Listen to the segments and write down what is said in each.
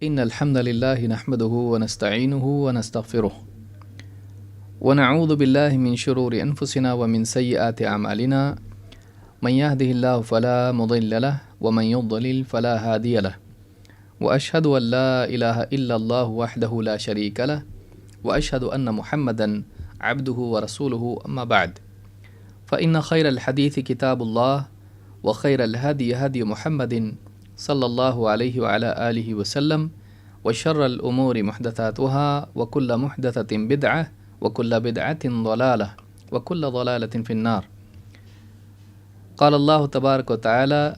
إن الحمد لله نحمده ونستعينه ونستغفره ونعوذ بالله من شرور أنفسنا ومن سيئات أعمالنا من يهده الله فلا مضل له ومن يضلل فلا هادي له وأشهد أن لا إله إلا الله وحده لا شريك له وأشهد أن محمدا عبده ورسوله أما بعد فإن خير الحديث كتاب الله وخير الهدي هدي محمد صلى الله عليه وعلى آله وسلم وشر الأمور محدثاتها وكل محدثة بدعة وكل بدعة ضلالة وكل ضلالة في النار. قال الله تبارك وتعالى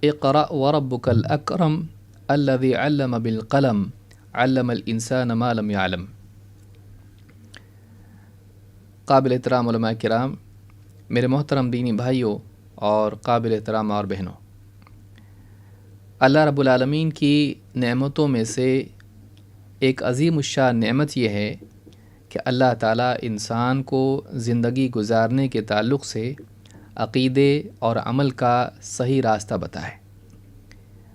اقرأ وربك الأكرم الذي علم بالقلم علم الإنسان ما لم يعلم. قابل احترام علماء کرام، میرے محترم دینی بھائیوں اور قابل احترام اور بہنوں، اللہ رب العالمین کی نعمتوں میں سے ایک عظیم الشان نعمت یہ ہے کہ اللہ تعالیٰ انسان کو زندگی گزارنے کے تعلق سے عقیدے اور عمل کا صحیح راستہ بتائے.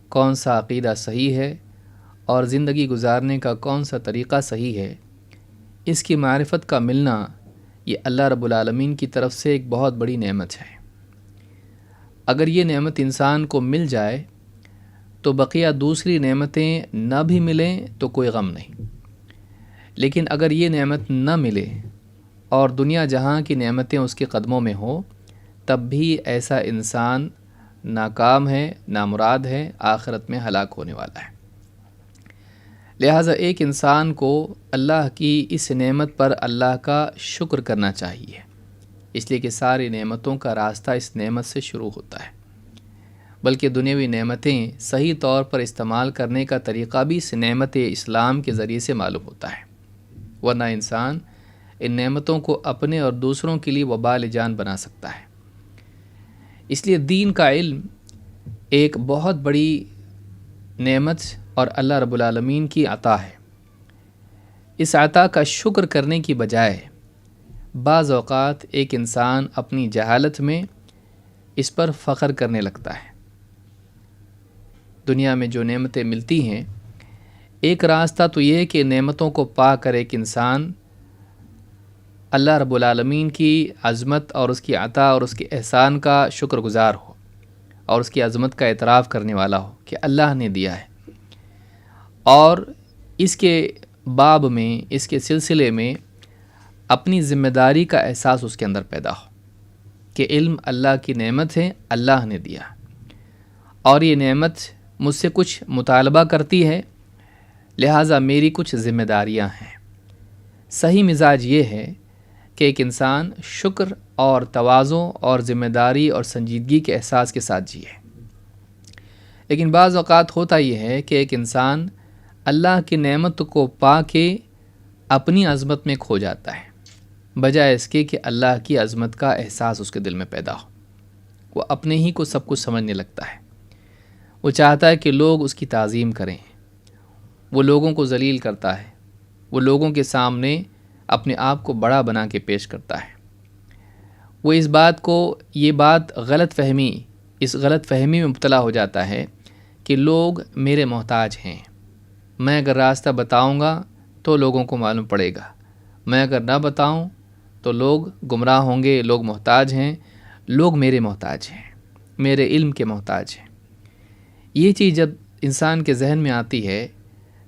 کون سا عقیدہ صحیح ہے اور زندگی گزارنے کا کون سا طریقہ صحیح ہے، اس کی معرفت کا ملنا یہ اللہ رب العالمین کی طرف سے ایک بہت بڑی نعمت ہے. اگر یہ نعمت انسان کو مل جائے تو بقیہ دوسری نعمتیں نہ بھی ملیں تو کوئی غم نہیں، لیکن اگر یہ نعمت نہ ملے اور دنیا جہاں کی نعمتیں اس کے قدموں میں ہوں تب بھی ایسا انسان ناکام ہے، نامراد ہے، آخرت میں ہلاک ہونے والا ہے. لہٰذا ایک انسان کو اللہ کی اس نعمت پر اللہ کا شکر کرنا چاہیے، اس لیے کہ ساری نعمتوں کا راستہ اس نعمت سے شروع ہوتا ہے، بلکہ دنیاوی نعمتیں صحیح طور پر استعمال کرنے کا طریقہ بھی اس نعمت اسلام کے ذریعے سے معلوم ہوتا ہے، ورنہ انسان ان نعمتوں کو اپنے اور دوسروں کے لیے وبال جان بنا سکتا ہے. اس لیے دین کا علم ایک بہت بڑی نعمت اور اللہ رب العالمین کی عطا ہے. اس عطا کا شکر کرنے کی بجائے بعض اوقات ایک انسان اپنی جہالت میں اس پر فخر کرنے لگتا ہے. دنیا میں جو نعمتیں ملتی ہیں، ایک راستہ تو یہ ہے کہ نعمتوں کو پا کر ایک انسان اللہ رب العالمین کی عظمت اور اس کی عطا اور اس کے احسان کا شکر گزار ہو اور اس کی عظمت کا اعتراف کرنے والا ہو کہ اللہ نے دیا ہے، اور اس کے باب میں، اس کے سلسلے میں اپنی ذمہ داری کا احساس اس کے اندر پیدا ہو کہ علم اللہ کی نعمت ہے، اللہ نے دیا، اور یہ نعمت مجھ سے کچھ مطالبہ کرتی ہے، لہٰذا میری کچھ ذمہ داریاں ہیں. صحیح مزاج یہ ہے کہ ایک انسان شکر اور تواضع اور ذمہ داری اور سنجیدگی کے احساس کے ساتھ جیے. لیکن بعض اوقات ہوتا یہ ہے کہ ایک انسان اللہ کی نعمت کو پا کے اپنی عظمت میں کھو جاتا ہے، بجائے اس کے کہ اللہ کی عظمت کا احساس اس کے دل میں پیدا ہو. وہ اپنے ہی کو سب کچھ سمجھنے لگتا ہے. وہ چاہتا ہے کہ لوگ اس کی تعظیم کریں، وہ لوگوں کو ذلیل کرتا ہے، وہ لوگوں کے سامنے اپنے آپ کو بڑا بنا کے پیش کرتا ہے. وہ یہ بات اس غلط فہمی میں مبتلا ہو جاتا ہے کہ لوگ میرے محتاج ہیں، میں اگر راستہ بتاؤں گا تو لوگوں کو معلوم پڑے گا، میں اگر نہ بتاؤں تو لوگ گمراہ ہوں گے، لوگ محتاج ہیں، لوگ میرے محتاج ہیں، میرے علم کے محتاج ہیں. یہ چیز جب انسان کے ذہن میں آتی ہے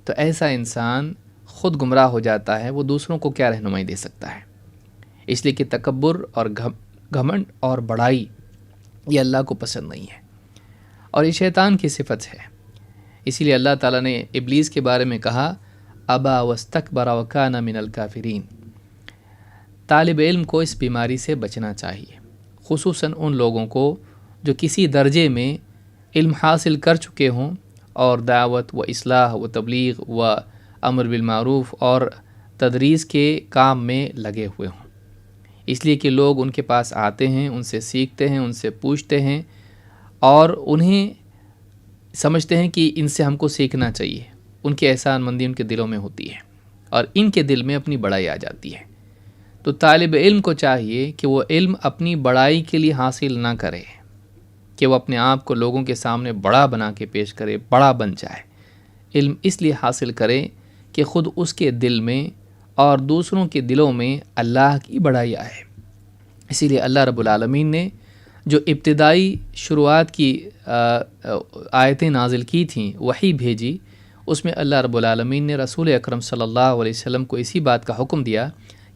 تو ایسا انسان خود گمراہ ہو جاتا ہے. وہ دوسروں کو کیا رہنمائی دے سکتا ہے؟ اس لیے کہ تکبر اور گھمنڈ اور بڑائی یہ اللہ کو پسند نہیں ہے، اور یہ شیطان کی صفت ہے. اسی لیے اللہ تعالیٰ نے ابلیس کے بارے میں کہا ابا واستکبر وکان من الکافرین. طالب علم کو اس بیماری سے بچنا چاہیے، خصوصاً ان لوگوں کو جو کسی درجے میں علم حاصل کر چکے ہوں اور دعوت و اصلاح و تبلیغ و امر بالمعروف اور تدریس کے کام میں لگے ہوئے ہوں. اس لیے کہ لوگ ان کے پاس آتے ہیں، ان سے سیکھتے ہیں، ان سے پوچھتے ہیں، اور انہیں سمجھتے ہیں کہ ان سے ہم کو سیکھنا چاہیے. ان کی احسان مندی ان کے دلوں میں ہوتی ہے اور ان کے دل میں اپنی بڑائی آ جاتی ہے. تو طالب علم کو چاہیے کہ وہ علم اپنی بڑائی کے لیے حاصل نہ کرے، کہ وہ اپنے آپ کو لوگوں کے سامنے بڑا بنا کے پیش کرے، بڑا بن جائے. علم اس لیے حاصل کرے کہ خود اس کے دل میں اور دوسروں کے دلوں میں اللہ کی بڑائی آئے۔ اسی لیے اللہ رب العالمین نے جو ابتدائی شروعات کی آیتیں نازل کی تھیں، وحی بھیجی، اس میں اللہ رب العالمین نے رسول اکرم صلی اللہ علیہ وسلم کو اسی بات کا حکم دیا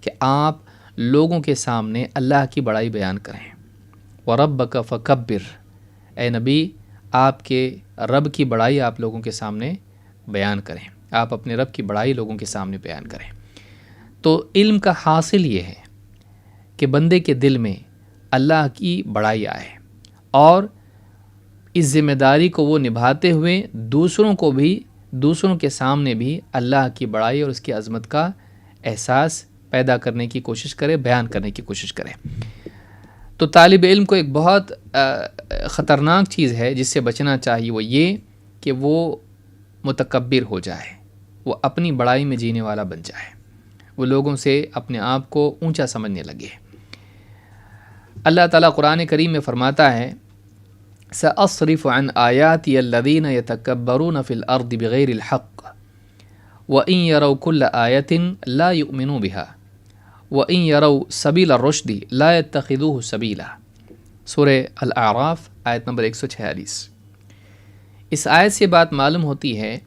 کہ آپ لوگوں کے سامنے اللہ کی بڑائی بیان کریں۔ وَرَبَّكَ فَكَبِّرْ، اے نبی آپ کے رب کی بڑائی آپ لوگوں کے سامنے بیان کریں، آپ اپنے رب کی بڑائی لوگوں کے سامنے بیان کریں۔ تو علم کا حاصل یہ ہے کہ بندے کے دل میں اللہ کی بڑائی آئے اور اس ذمہ داری کو وہ نبھاتے ہوئے دوسروں کے سامنے بھی اللہ کی بڑائی اور اس کی عظمت کا احساس پیدا کرنے کی کوشش کرے، بیان کرنے کی کوشش کرے۔ تو طالب علم کو ایک بہت خطرناک چیز ہے جس سے بچنا چاہیے، وہ یہ کہ وہ متکبر ہو جائے، وہ اپنی بڑائی میں جینے والا بن جائے، وہ لوگوں سے اپنے آپ کو اونچا سمجھنے لگے۔ اللہ تعالیٰ قرآن کریم میں فرماتا ہے سأصرف عن آیاتی الذین یتکبرون فی الارض بغیر الحق وإن يروا كل آیة لا يؤمنوا بها وإن يروا سبیل الرشد لا يتخذوه سبیلا۔ سورہ الاعراف آیت نمبر 146۔ اس آیت سے بات معلوم ہوتی ہے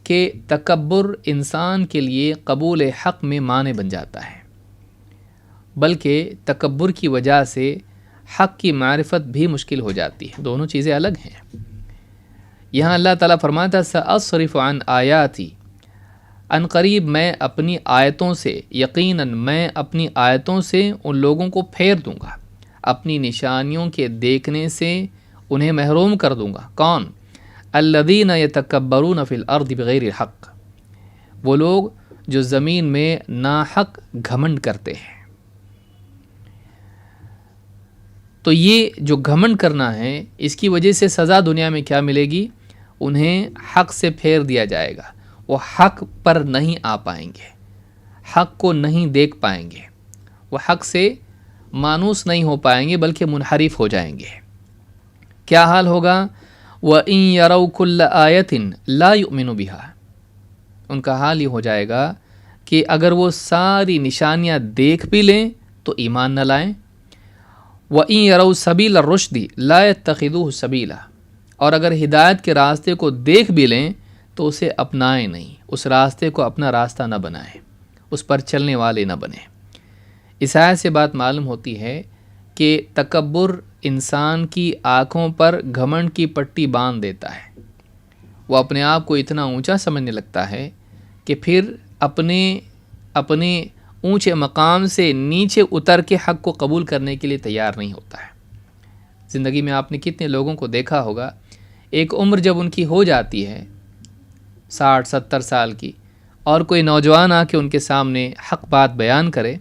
کہ تکبر انسان کے لیے قبول حق میں مانع بن جاتا ہے، بلکہ تکبر کی وجہ سے حق کی معرفت بھی مشکل ہو جاتی ہے، دونوں چیزیں الگ ہیں۔ یہاں اللہ تعالیٰ فرماتا ہے سأصرف عن آیاتی، ان قریب میں اپنی آیتوں سے، یقیناً میں اپنی آیتوں سے ان لوگوں کو پھیر دوں گا، اپنی نشانیوں کے دیکھنے سے انہیں محروم کر دوں گا۔ کون؟ الذین یتکبرون فی الارض بغیر الحق، وہ لوگ جو زمین میں ناحق گھمنڈ کرتے ہیں۔ تو یہ جو گھمنڈ کرنا ہے، اس کی وجہ سے سزا دنیا میں کیا ملے گی؟ انہیں حق سے پھیر دیا جائے گا، وہ حق پر نہیں آ پائیں گے، حق کو نہیں دیکھ پائیں گے، وہ حق سے مانوس نہیں ہو پائیں گے بلکہ منحرف ہو جائیں گے۔ کیا حال ہوگا؟ وَإِن يَرَوْا كُلَّ آیَةٍ لَا يُؤْمِنُوا بِهَا، ان کا حال یہ ہو جائے گا کہ اگر وہ ساری نشانیاں دیکھ بھی لیں تو ایمان نہ لائیں۔ وَإِن يَرَوْا سَبِيلَ الرُّشْدِ لَا يَتَّخِذُوهُ سَبِيلًا، اور اگر ہدایت کے راستے کو دیکھ بھی لیں تو اسے اپنائیں نہیں، اس راستے کو اپنا راستہ نہ بنائیں، اس پر چلنے والے نہ بنیں۔ اس آیت سے بات معلوم ہوتی ہے کہ تکبر انسان کی آنکھوں پر گھمنڈ کی پٹی باندھ دیتا ہے، وہ اپنے آپ کو اتنا اونچا سمجھنے لگتا ہے کہ پھر اپنے اونچے مقام سے نیچے اتر کے حق کو قبول کرنے کے لیے تیار نہیں ہوتا ہے۔ زندگی میں آپ نے کتنے لوگوں کو دیکھا ہوگا، ایک عمر جب ان کی ہو جاتی ہے 60-70 سال کی، اور کوئی نوجوان آ کے ان کے سامنے حق بات بیان کرے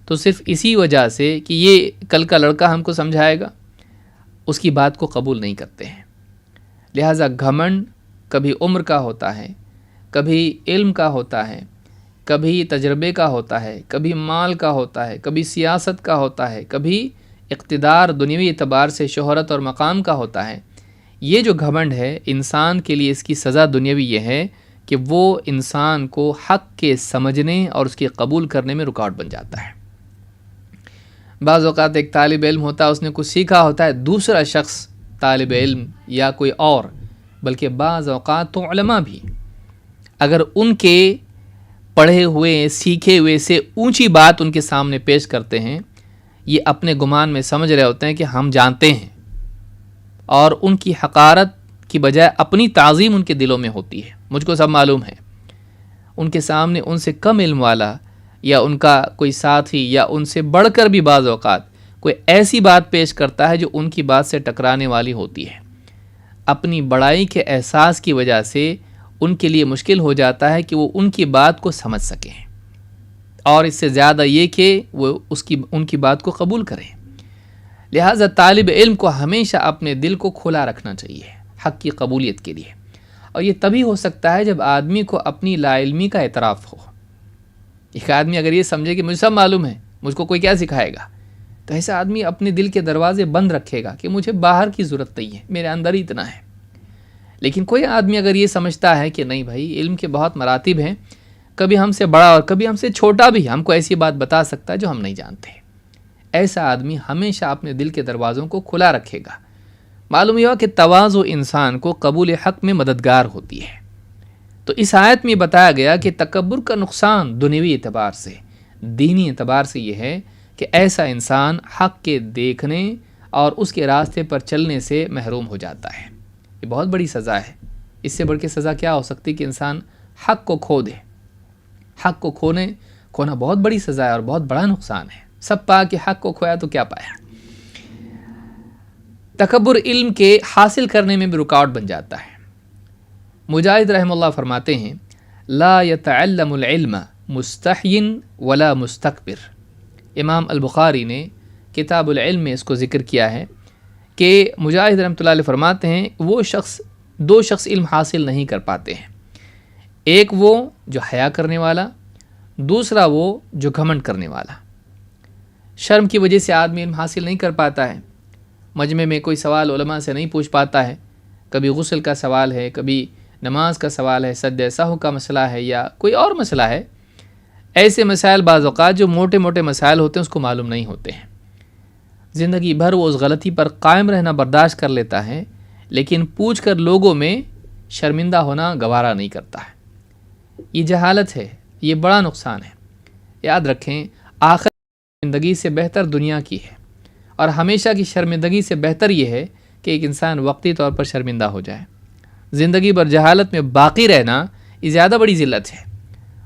تو صرف اسی وجہ سے کہ یہ کل کا لڑکا ہم کو سمجھائے گا، اس کی بات کو قبول نہیں کرتے ہیں۔ لہٰذا گھمنڈ کبھی عمر کا ہوتا ہے، کبھی علم کا ہوتا ہے، کبھی تجربے کا ہوتا ہے، کبھی مال کا ہوتا ہے، کبھی سیاست کا ہوتا ہے، کبھی اقتدار دنیوی اعتبار سے شہرت اور مقام کا ہوتا ہے۔ یہ جو گھمنڈ ہے انسان کے لیے، اس کی سزا دنیاوی یہ ہے کہ وہ انسان کو حق کے سمجھنے اور اس کے قبول کرنے میں رکاوٹ بن جاتا ہے۔ بعض اوقات ایک طالب علم ہوتا ہے، اس نے کچھ سیکھا ہوتا ہے، دوسرا شخص طالب علم یا کوئی اور، بلکہ بعض اوقات تو علماء بھی، اگر ان کے پڑھے ہوئے سیکھے ہوئے سے اونچی بات ان کے سامنے پیش کرتے ہیں، یہ اپنے گمان میں سمجھ رہے ہوتے ہیں کہ ہم جانتے ہیں، اور ان کی حقارت کی بجائے اپنی تعظیم ان کے دلوں میں ہوتی ہے۔ مجھ کو سب معلوم ہے، ان کے سامنے ان سے کم علم والا یا ان کا کوئی ساتھی یا ان سے بڑھ کر بھی بعض اوقات کوئی ایسی بات پیش کرتا ہے جو ان کی بات سے ٹکرانے والی ہوتی ہے، اپنی بڑائی کے احساس کی وجہ سے ان کے لیے مشکل ہو جاتا ہے کہ وہ ان کی بات کو سمجھ سکیں، اور اس سے زیادہ یہ کہ وہ ان کی بات کو قبول کریں۔ لہٰذا طالب علم کو ہمیشہ اپنے دل کو کھلا رکھنا چاہیے حق کی قبولیت کے لیے، اور یہ تبھی ہو سکتا ہے جب آدمی کو اپنی لا علمی کا اعتراف ہو۔ ایک آدمی اگر یہ سمجھے کہ مجھے سب معلوم ہے، مجھ کو کوئی کیا سکھائے گا، تو ایسا آدمی اپنے دل کے دروازے بند رکھے گا کہ مجھے باہر کی ضرورت نہیں ہے، میرے اندر ہی اتنا ہے۔ لیکن کوئی آدمی اگر یہ سمجھتا ہے کہ نہیں بھائی علم کے بہت مراتب ہیں، کبھی ہم سے بڑا اور کبھی ہم سے چھوٹا بھی ہم کو ایسی بات بتا سکتا ہے جو ہم نہیں جانتے، ایسا آدمی ہمیشہ اپنے دل کے دروازوں کو کھلا رکھے گا۔ معلوم یہ ہوا کہ تواضع انسان کو قبول حق میں مددگار ہوتی ہے۔ تو اس آیت میں بتایا گیا کہ تکبر کا نقصان دنیوی اعتبار سے، دینی اعتبار سے یہ ہے کہ ایسا انسان حق کے دیکھنے اور اس کے راستے پر چلنے سے محروم ہو جاتا ہے۔ یہ بہت بڑی سزا ہے۔ اس سے بڑھ کے سزا کیا ہو سکتی کہ انسان حق کو کھو دے؟ حق کو کھونا بہت بڑی سزا ہے اور بہت بڑا نقصان ہے۔ سب پا کے حق کو کھویا تو کیا پایا؟ تکبر علم کے حاصل کرنے میں بھی رکاوٹ بن جاتا ہے۔ مجاہد رحمہ اللہ فرماتے ہیں لا يتعلم العلم مستحی ولا مستکبر۔ امام البخاری نے کتاب العلم میں اس کو ذکر کیا ہے کہ مجاہد رحمۃ اللہ علیہ فرماتے ہیں وہ دو شخص علم حاصل نہیں کر پاتے ہیں، ایک وہ جو حیا کرنے والا، دوسرا وہ جو گھمنڈ کرنے والا۔ شرم کی وجہ سے آدمی علم حاصل نہیں کر پاتا ہے، مجمع میں کوئی سوال علماء سے نہیں پوچھ پاتا ہے، کبھی غسل کا سوال ہے، کبھی نماز کا سوال ہے، سجدہ سہو کا مسئلہ ہے یا کوئی اور مسئلہ ہے۔ ایسے مسائل بعض اوقات جو موٹے موٹے مسائل ہوتے ہیں اس کو معلوم نہیں ہوتے ہیں، زندگی بھر وہ اس غلطی پر قائم رہنا برداشت کر لیتا ہے، لیکن پوچھ کر لوگوں میں شرمندہ ہونا گوارا نہیں کرتا ہے۔ یہ جہالت ہے، یہ بڑا نقصان ہے۔ یاد رکھیں آخر زندگی سے بہتر دنیا کی ہے، اور ہمیشہ کی شرمندگی سے بہتر یہ ہے کہ ایک انسان وقتی طور پر شرمندہ ہو جائے۔ زندگی بھر جہالت میں باقی رہنا یہ زیادہ بڑی ذلت ہے،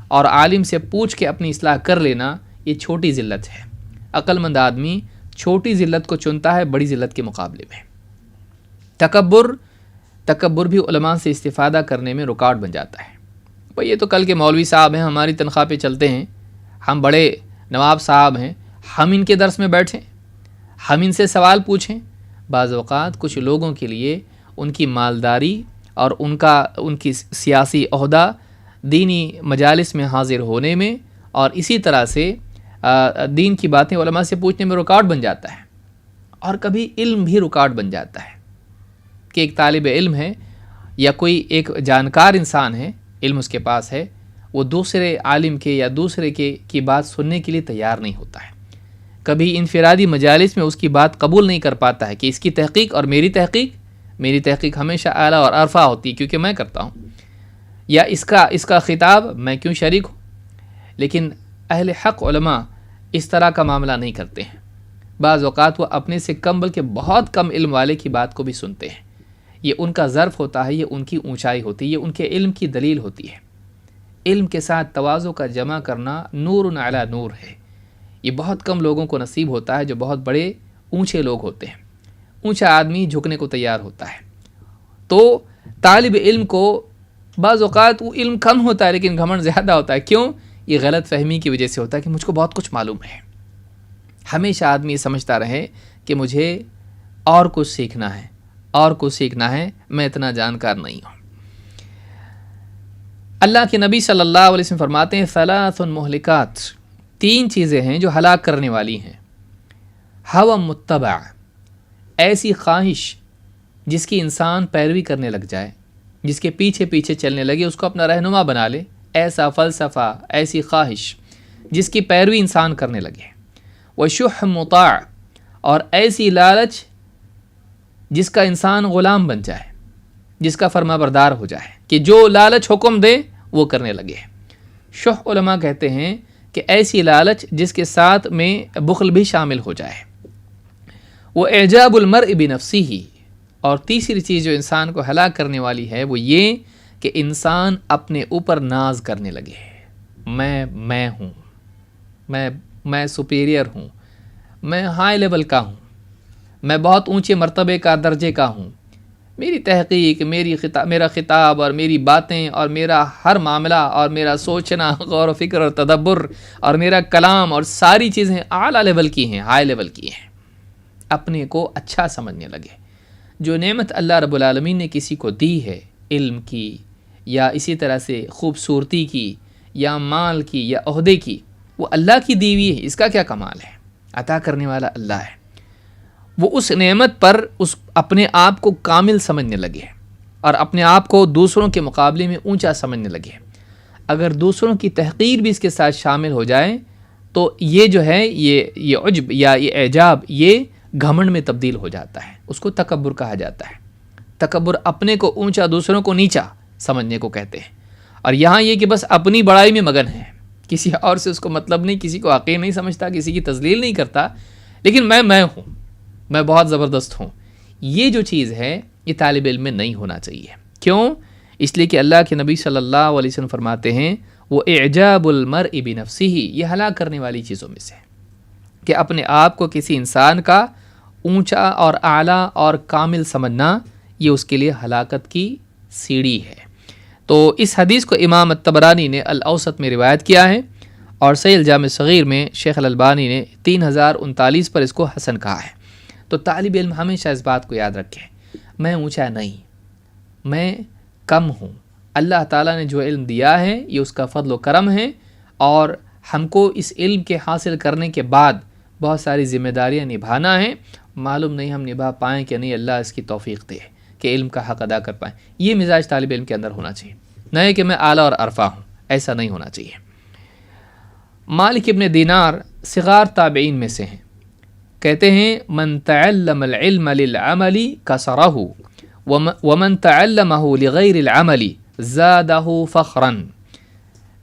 اور عالم سے پوچھ کے اپنی اصلاح کر لینا یہ چھوٹی ذلت ہے۔ عقل مند آدمی چھوٹی ذلت کو چنتا ہے بڑی ذلت کے مقابلے میں۔ تکبر بھی علماء سے استفادہ کرنے میں رکاوٹ بن جاتا ہے۔ بھئی یہ تو کل کے مولوی صاحب ہیں، ہماری تنخواہ پہ چلتے ہیں، ہم بڑے نواب صاحب ہیں، ہم ان کے درس میں بیٹھیں، ہم ان سے سوال پوچھیں۔ بعض اوقات کچھ لوگوں کے لیے ان کی مالداری اور ان کی سیاسی عہدہ دینی مجالس میں حاضر ہونے میں اور اسی طرح سے دین کی باتیں علماء سے پوچھنے میں رکاوٹ بن جاتا ہے۔ اور کبھی علم بھی رکاوٹ بن جاتا ہے کہ ایک طالب علم ہے یا کوئی ایک جانکار انسان ہے، علم اس کے پاس ہے، وہ دوسرے عالم کے یا دوسرے کی بات سننے کے لیے تیار نہیں ہوتا ہے۔ کبھی انفرادی مجالس میں اس کی بات قبول نہیں کر پاتا ہے کہ اس کی تحقیق اور میری تحقیق ہمیشہ اعلیٰ اور ارفع ہوتی ہے کیونکہ میں کرتا ہوں، یا اس کا خطاب میں کیوں شریک ہوں۔ لیکن اہل حق علماء اس طرح کا معاملہ نہیں کرتے ہیں۔ بعض اوقات وہ اپنے سے کم بلکہ بہت کم علم والے کی بات کو بھی سنتے ہیں۔ یہ ان کا ظرف ہوتا ہے، یہ ان کی اونچائی ہوتی ہے، یہ ان کے علم کی دلیل ہوتی ہے۔ علم کے ساتھ تواضع کا جمع کرنا نور علی نور ہے۔ یہ بہت کم لوگوں کو نصیب ہوتا ہے جو بہت بڑے اونچے لوگ ہوتے ہیں۔ اونچا آدمی جھکنے کو تیار ہوتا ہے۔ تو طالب علم کو بعض اوقات وہ علم کم ہوتا ہے لیکن گھمنڈ زیادہ ہوتا ہے۔ کیوں؟ یہ غلط فہمی کی وجہ سے ہوتا ہے کہ مجھ کو بہت کچھ معلوم ہے۔ ہمیشہ آدمی سمجھتا رہے کہ مجھے اور کچھ سیکھنا ہے، میں اتنا جانکار نہیں ہوں۔ اللہ کے نبی صلی اللہ علیہ وسلم فرماتے ہیں ثلاث مہلکات، 3 چیزیں ہیں جو ہلاک کرنے والی ہیں۔ ہوا متبع، ایسی خواہش جس کی انسان پیروی کرنے لگ جائے، جس کے پیچھے پیچھے چلنے لگے، اس کو اپنا رہنما بنا لے، ایسا فلسفہ، ایسی خواہش جس کی پیروی انسان کرنے لگے۔ وشح مطاع، اور ایسی لالچ جس کا انسان غلام بن جائے، جس کا فرما بردار ہو جائے، کہ جو لالچ حکم دے وہ کرنے لگے۔ شح علماء کہتے ہیں کہ ایسی لالچ جس کے ساتھ میں بخل بھی شامل ہو جائے۔ وہ اعجاب المرء بنفسہ، اور تیسری چیز جو انسان کو ہلاک کرنے والی ہے وہ یہ کہ انسان اپنے اوپر ناز کرنے لگے۔ میں ہوں، میں سپیریئر ہوں، میں ہائی لیول کا ہوں، میں بہت اونچے مرتبے کا درجے کا ہوں، میری تحقیق، میرا خطاب اور میری باتیں اور میرا ہر معاملہ اور میرا سوچنا، غور و فکر اور تدبر اور میرا کلام اور ساری چیزیں اعلیٰ لیول کی ہیں، ہائی لیول کی ہیں۔ اپنے کو اچھا سمجھنے لگے۔ جو نعمت اللہ رب العالمین نے کسی کو دی ہے، علم کی یا اسی طرح سے خوبصورتی کی یا مال کی یا عہدے کی، وہ اللہ کی دی ہوئی ہے، اس کا کیا کمال ہے؟ عطا کرنے والا اللہ ہے۔ وہ اس نعمت پر اپنے آپ کو کامل سمجھنے لگے، اور اپنے آپ کو دوسروں کے مقابلے میں اونچا سمجھنے لگے۔ اگر دوسروں کی تحقیر بھی اس کے ساتھ شامل ہو جائے تو یہ جو ہے یہ عجب یا یہ اعجاب یہ گھمنڈ میں تبدیل ہو جاتا ہے، اس کو تکبر کہا جاتا ہے۔ تکبر اپنے کو اونچا دوسروں کو نیچا سمجھنے کو کہتے ہیں، اور یہاں یہ کہ بس اپنی بڑائی میں مگن ہے، کسی اور سے اس کو مطلب نہیں، کسی کو حقیر نہیں سمجھتا، کسی کی تذلیل نہیں کرتا، لیکن میں ہوں، میں بہت زبردست ہوں۔ یہ جو چیز ہے یہ طالب علم میں نہیں ہونا چاہیے۔ کیوں؟ اس لیے کہ اللہ کے نبی صلی اللہ علیہ وسلم فرماتے ہیں وہ اعجاب المرء بنفسہ، یہ ہلاک کرنے والی چیزوں میں سے کہ اپنے آپ کو کسی انسان کا اونچا اور اعلیٰ اور کامل سمجھنا، یہ اس کے لیے ہلاکت کی سیڑھی ہے۔ تو اس حدیث کو امام الطبرانی نے الاوسط میں روایت کیا ہے، اور صحیح الجامع صغیر میں شیخ الالبانی نے 3039 پر اس کو حسن کہا ہے۔ تو طالب علم ہمیشہ اس بات کو یاد رکھے، میں اونچا نہیں، میں کم ہوں، اللہ تعالیٰ نے جو علم دیا ہے یہ اس کا فضل و کرم ہے، اور ہم کو اس علم کے حاصل کرنے کے بعد بہت ساری ذمہ داریاں نبھانا ہے، معلوم نہیں ہم نبھا پائیں کہ نہیں، اللہ اس کی توفیق دے کہ علم کا حق ادا کر پائیں۔ یہ مزاج طالب علم کے اندر ہونا چاہیے، نہ ہے کہ میں اعلیٰ اور عرفہ ہوں، ایسا نہیں ہونا چاہیے۔ مالک ابن دینار صغار تابعین میں سے ہیں، کہتے ہیں من تعلم العلم للعمل کسرہ ومن تعلمہ لغیر العمل زادہ فخرا۔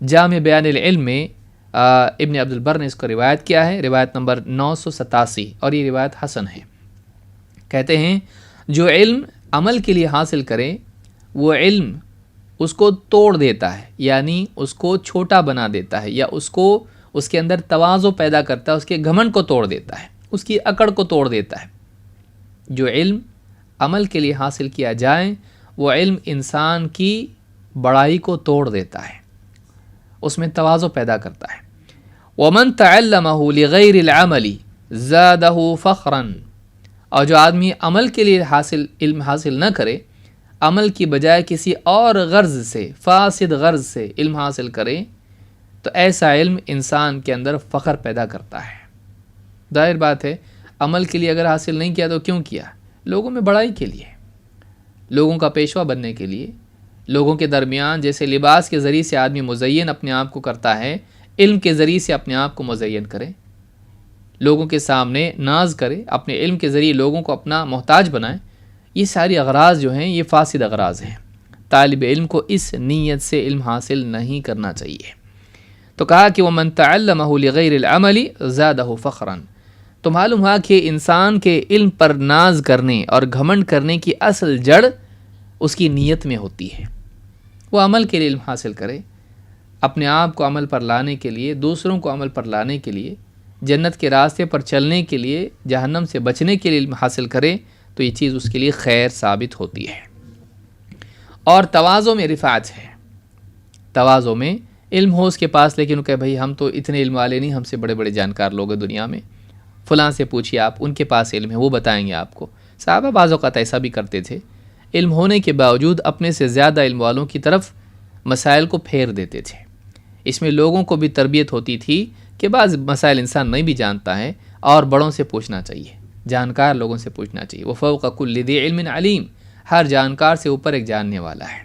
جامع بیان العلم میں ابن عبد البر نے اس کو روایت کیا ہے، روایت نمبر 987، اور یہ روایت حسن ہے۔ کہتے ہیں جو علم عمل کے لیے حاصل کرے وہ علم اس کو توڑ دیتا ہے، یعنی اس کو چھوٹا بنا دیتا ہے، یا اس کے اندر تواضع پیدا کرتا ہے، اس کے گھمنڈ کو توڑ دیتا ہے، اس کی اکڑ کو توڑ دیتا ہے۔ جو علم عمل کے لیے حاصل کیا جائے وہ علم انسان کی بڑائی کو توڑ دیتا ہے، اس میں تواضع پیدا کرتا ہے۔ ومن تعلمہ لغیر العمل زادہ فخرا، اور جو آدمی عمل کے لیے علم حاصل نہ کرے، عمل کی بجائے کسی اور غرض سے، فاسد غرض سے علم حاصل کرے، تو ایسا علم انسان کے اندر فخر پیدا کرتا ہے۔ ظاہر بات ہے عمل کے لیے اگر حاصل نہیں کیا تو کیوں کیا؟ لوگوں میں بڑائی کے لیے، لوگوں کا پیشوا بننے کے لیے، لوگوں کے درمیان جیسے لباس کے ذریعے سے آدمی مزین اپنے آپ کو کرتا ہے، علم کے ذریعے سے اپنے آپ کو مزین کرے، لوگوں کے سامنے ناز کرے، اپنے علم کے ذریعے لوگوں کو اپنا محتاج بنائے۔ یہ ساری اغراض جو ہیں یہ فاسد اغراض ہیں، طالب علم کو اس نیت سے علم حاصل نہیں کرنا چاہیے۔ تو کہا کہ وَمَن تَعَلَّمَهُ لِغَيْرِ الْعَمَلِ زَادَهُ فَخْرًا۔ تو معلوم ہوا کہ انسان کے علم پر ناز کرنے اور گھمنڈ کرنے کی اصل جڑ اس کی نیت میں ہوتی ہے۔ وہ عمل کے لیے علم حاصل کرے، اپنے آپ کو عمل پر لانے کے لیے، دوسروں کو عمل پر لانے کے لیے، جنت کے راستے پر چلنے کے لیے، جہنم سے بچنے کے لیے علم حاصل کرے، تو یہ چیز اس کے لیے خیر ثابت ہوتی ہے۔ اور تواضع میں رفعت ہے، تواضع میں علم ہو اس کے پاس، لیکن وہ کہ بھائی ہم تو اتنے علم والے نہیں، ہم سے بڑے بڑے جانکار لوگ ہیں دنیا میں، فلاں سے پوچھیے آپ، ان کے پاس علم ہے، وہ بتائیں گے آپ کو۔ صحابہ بعض اوقات ایسا بھی کرتے تھے، علم ہونے کے باوجود اپنے سے زیادہ علم والوں کی طرف مسائل کو پھیر دیتے تھے۔ اس میں لوگوں کو بھی تربیت ہوتی تھی کہ بعض مسائل انسان نہیں بھی جانتا ہے اور بڑوں سے پوچھنا چاہیے، جانکار لوگوں سے پوچھنا چاہیے۔ وَفَوْقَ كُلِّ ذِي عِلْمٍ عَلِيمٍ، ہر جانکار سے اوپر ایک جاننے والا ہے۔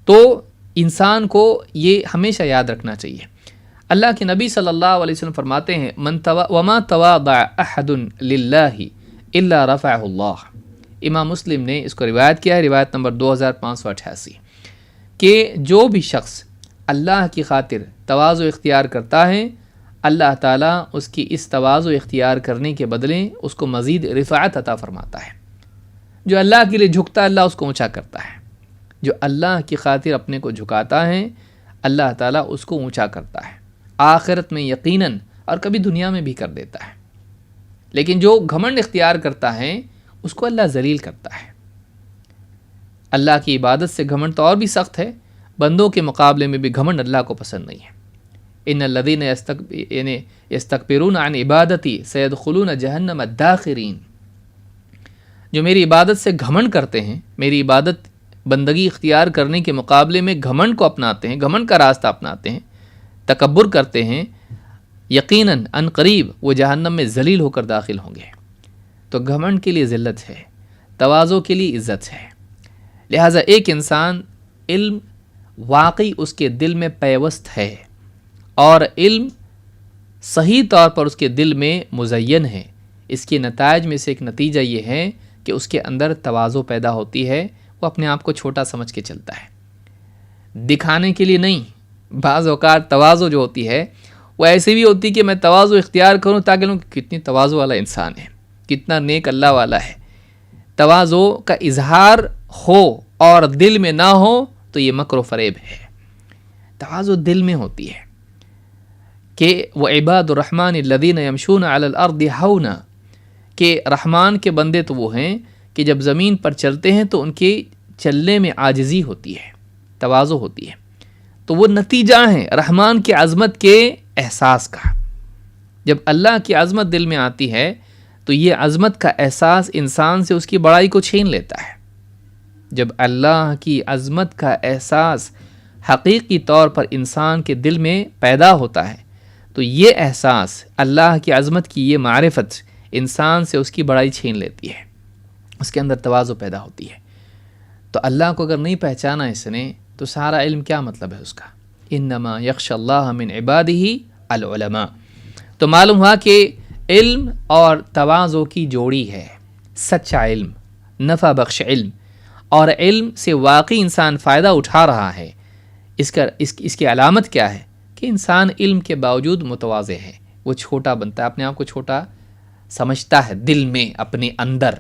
تو انسان کو یہ ہمیشہ یاد رکھنا چاہیے۔ اللہ کے نبی صلی اللہ علیہ وسلم فرماتے ہیں وَمَا تَوَاضَعَ أَحَدٌ لِلَّهِ إِلَّا رَفَعَهُ اللَّهُ۔ امام مسلم نے اس کو روایت کیا ہے، روایت نمبر 2588، کہ جو بھی شخص اللہ کی خاطر تواضع اختیار کرتا ہے، اللہ تعالیٰ اس کی اس تواضع اختیار کرنے کے بدلے اس کو مزید رفعت عطا فرماتا ہے۔ جو اللہ کے لیے جھکتا ہے اللہ اس کو اونچا کرتا ہے، جو اللہ کی خاطر اپنے کو جھکاتا ہے اللہ تعالیٰ اس کو اونچا کرتا ہے، آخرت میں یقیناً اور کبھی دنیا میں بھی کر دیتا ہے۔ لیکن جو گھمنڈ اختیار کرتا ہے اس کو اللہ ذلیل کرتا ہے۔ اللہ کی عبادت سے گھمنڈ تو اور بھی سخت ہے، بندوں کے مقابلے میں بھی گھمنڈ اللہ کو پسند نہیں ہے۔ ان الذین یستکبرون عن عبادتی سیدخلون جہنم داخرین۔ جو میری عبادت سے گھمنڈ کرتے ہیں، میری عبادت بندگی اختیار کرنے کے مقابلے میں گھمنڈ کو اپناتے ہیں، گھمنڈ کا راستہ اپناتے ہیں، تکبر کرتے ہیں، یقیناً ان قریب وہ جہنم میں ذلیل ہو کر داخل ہوں گے۔ تو گھمنڈ کے لیے ذلت ہے، تواضع کے لیے عزت ہے۔ لہٰذا ایک انسان علم واقعی اس کے دل میں پیوست ہے اور علم صحیح طور پر اس کے دل میں مزین ہے، اس کے نتائج میں سے ایک نتیجہ یہ ہے کہ اس کے اندر تواضع پیدا ہوتی ہے، وہ اپنے آپ کو چھوٹا سمجھ کے چلتا ہے، دکھانے کے لیے نہیں۔ بعض اوقات تواضع جو ہوتی ہے وہ ایسے بھی ہوتی کہ میں تواضع اختیار کروں تاکہ لوگ کتنی تواضع والا انسان ہے، کتنا نیک اللہ والا ہے۔ تواضع کا اظہار ہو اور دل میں نہ ہو تو یہ مکر و فریب ہے۔ تواضع دل میں ہوتی ہے کہ وہ عباد الرحمن الذین یمشون علی الارض ہونا، کہ رحمان کے بندے تو وہ ہیں کہ جب زمین پر چلتے ہیں تو ان کے چلنے میں عاجزی ہوتی ہے، تواضع ہوتی ہے، تو وہ نتیجہ ہے رحمان کی عظمت کے احساس کا۔ جب اللہ کی عظمت دل میں آتی ہے تو یہ عظمت کا احساس انسان سے اس کی بڑائی کو چھین لیتا ہے۔ جب اللہ کی عظمت کا احساس حقیقی طور پر انسان کے دل میں پیدا ہوتا ہے تو یہ احساس، اللہ کی عظمت کی یہ معرفت انسان سے اس کی بڑائی چھین لیتی ہے، اس کے اندر تواضع پیدا ہوتی ہے۔ تو اللہ کو اگر نہیں پہچانا اس نے تو سارا علم کیا مطلب ہے اس کا؟ انما یخشی اللہ من عبادہ العلماء۔ تو معلوم ہوا کہ علم اور تواضع کی جوڑی ہے، سچا علم، نفع بخش علم، اور علم سے واقعی انسان فائدہ اٹھا رہا ہے۔ اس کی علامت کیا ہے؟ کہ انسان علم کے باوجود متواضع ہے، وہ چھوٹا بنتا ہے، اپنے آپ کو چھوٹا سمجھتا ہے دل میں، اپنے اندر،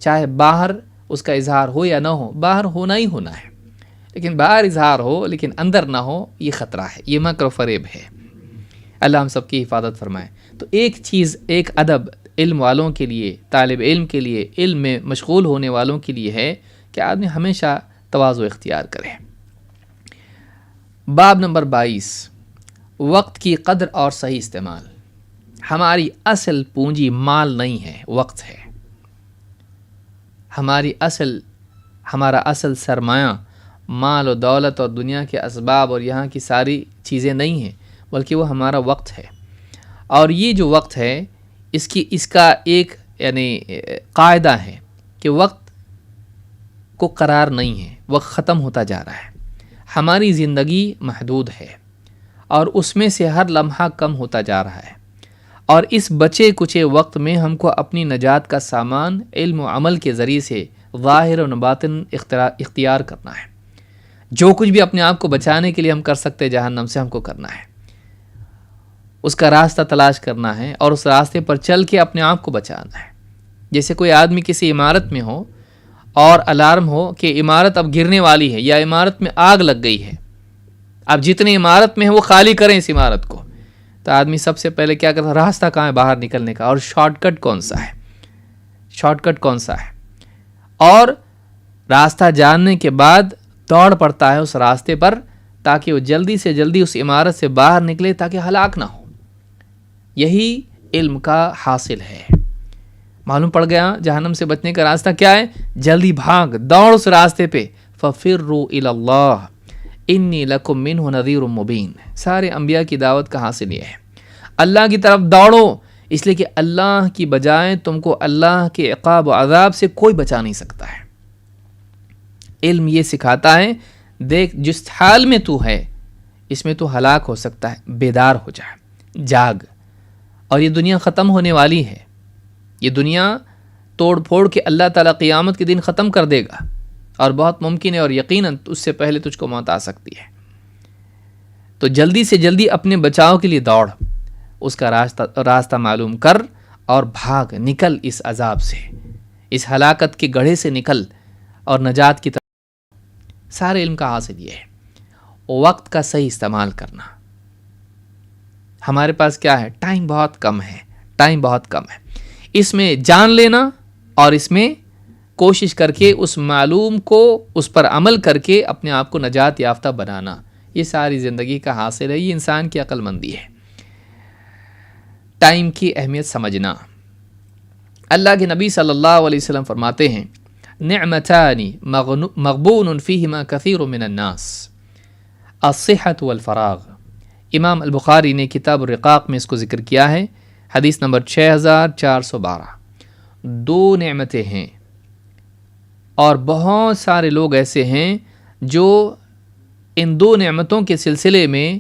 چاہے باہر اس کا اظہار ہو یا نہ ہو، باہر ہونا ہی ہونا ہے، لیکن باہر اظہار ہو لیکن اندر نہ ہو، یہ خطرہ ہے، یہ مکر و فریب ہے۔ اللہ ہم سب کی حفاظت فرمائے۔ تو ایک چیز، ایک ادب علم والوں کے لیے، طالب علم کے لیے، علم میں مشغول ہونے والوں کے لیے ہے کہ آدمی ہمیشہ تواضع اختیار کرے۔ باب نمبر 22، وقت کی قدر اور صحیح استعمال۔ ہماری اصل پونجی مال نہیں ہے، وقت ہے۔ ہمارا اصل سرمایہ مال و دولت اور دنیا کے اسباب اور یہاں کی ساری چیزیں نہیں ہیں، بلکہ وہ ہمارا وقت ہے۔ اور یہ جو وقت ہے اس کا ایک قاعدہ ہے کہ وقت کو قرار نہیں ہے، وقت ختم ہوتا جا رہا ہے۔ ہماری زندگی محدود ہے اور اس میں سے ہر لمحہ کم ہوتا جا رہا ہے، اور اس بچے کچے وقت میں ہم کو اپنی نجات کا سامان علم و عمل کے ذریعے سے ظاہر و باطن اختیار کرنا ہے۔ جو کچھ بھی اپنے آپ کو بچانے کے لیے ہم کر سکتے جہنم سے، ہم کو کرنا ہے، اس کا راستہ تلاش کرنا ہے اور اس راستے پر چل کے اپنے آپ کو بچانا ہے۔ جیسے کوئی آدمی کسی عمارت میں ہو اور الارم ہو کہ عمارت اب گرنے والی ہے یا عمارت میں آگ لگ گئی ہے، اب جتنے عمارت میں ہے وہ خالی کریں اس عمارت کو، تو آدمی سب سے پہلے کیا کرتا ہے؟ راستہ کہاں ہے باہر نکلنے کا، اور شارٹ کٹ کون سا ہے، اور راستہ جاننے کے بعد دوڑ پڑتا ہے اس راستے پر تاکہ وہ جلدی سے جلدی اس عمارت سے باہر نکلے تاکہ ہلاک نہ ہو۔ یہی علم کا حاصل ہے۔ معلوم پڑ گیا جہنم سے بچنے کا راستہ کیا ہے؟ جلدی بھاگ، دوڑ اس راستے پہ، فَفِرُّوا إِلَى اللَّهِ إِنِّي لَكُم مِّنْهُ نَذِيرٌ مُّبِينٌ۔ سارے انبیاء کی دعوت کا حاصل یہ ہے، اللہ کی طرف دوڑو، اس لیے کہ اللہ کی بجائے تم کو اللہ کے عقاب و عذاب سے کوئی بچا نہیں سکتا ہے۔ علم یہ سکھاتا ہے، دیکھ جس حال میں تو ہے اس میں تو ہلاک ہو سکتا ہے، بیدار ہو جا، جاگ، اور یہ دنیا ختم ہونے والی ہے، یہ دنیا توڑ پھوڑ کے اللہ تعالیٰ قیامت کے دن ختم کر دے گا، اور بہت ممکن ہے اور یقیناً اس سے پہلے تجھ کو موت آ سکتی ہے۔ تو جلدی سے جلدی اپنے بچاؤ کے لیے دوڑ، اس کا راستہ معلوم کر اور بھاگ، نکل اس عذاب سے، اس ہلاکت کے گڑھے سے نکل اور نجات کی طرف۔ سارے علم کا حاصل یہ ہے، وقت کا صحیح استعمال کرنا۔ ہمارے پاس کیا ہے؟ ٹائم بہت کم ہے، اس میں جان لینا اور اس میں کوشش کر کے اس معلوم کو اس پر عمل کر کے اپنے آپ کو نجات یافتہ بنانا، یہ ساری زندگی کا حاصل ہے، یہ انسان کی عقل مندی ہے۔ ٹائم کی اہمیت سمجھنا۔ اللہ کے نبی صلی اللہ علیہ وسلم فرماتے ہیں، نعمتان مغبون فیہما کثیر من الناس، الصحۃ والفراغ۔ امام البخاری نے کتاب الرقاق میں اس کو ذکر کیا ہے، حدیث نمبر 6412۔ دو نعمتیں ہیں اور بہت سارے لوگ ایسے ہیں جو ان دو نعمتوں کے سلسلے میں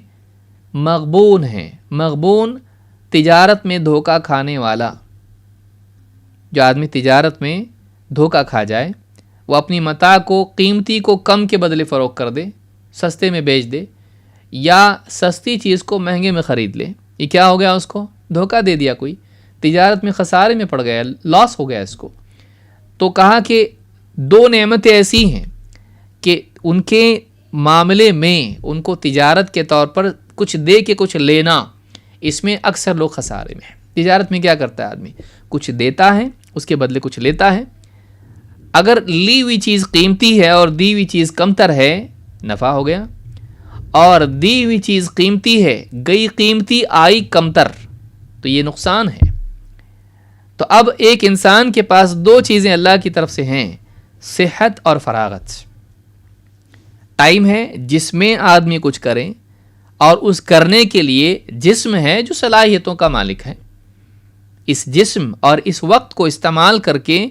مغبون ہیں. مغبون تجارت میں دھوکہ کھانے والا. جو آدمی تجارت میں دھوکہ کھا جائے، وہ اپنی متاع کو قیمتی کو کم کے بدلے فروخت کر دے، سستے میں بیچ دے، یا سستی چیز کو مہنگے میں خرید لے. یہ کیا ہو گیا؟ اس کو دھوکہ دے دیا، کوئی تجارت میں خسارے میں پڑ گیا، لاس ہو گیا اس کو. تو کہا کہ دو نعمتیں ایسی ہیں کہ ان کے معاملے میں ان کو تجارت کے طور پر کچھ دے کے کچھ لینا، اس میں اکثر لوگ خسارے میں ہیں. تجارت میں کیا کرتا ہے آدمی؟ کچھ دیتا ہے، اس کے بدلے کچھ لیتا ہے. اگر لی ہوئی چیز قیمتی ہے اور دی ہوئی چیز کمتر ہے، نفع ہو گیا. اور دی ہوئی چیز قیمتی ہے، گئی قیمتی آئی کمتر، تو یہ نقصان ہے. تو اب ایک انسان کے پاس دو چیزیں اللہ کی طرف سے ہیں، صحت اور فراغت. ٹائم ہے جس میں آدمی کچھ کرے، اور اس کرنے کے لیے جسم ہے جو صلاحیتوں کا مالک ہے. اس جسم اور اس وقت کو استعمال کر کے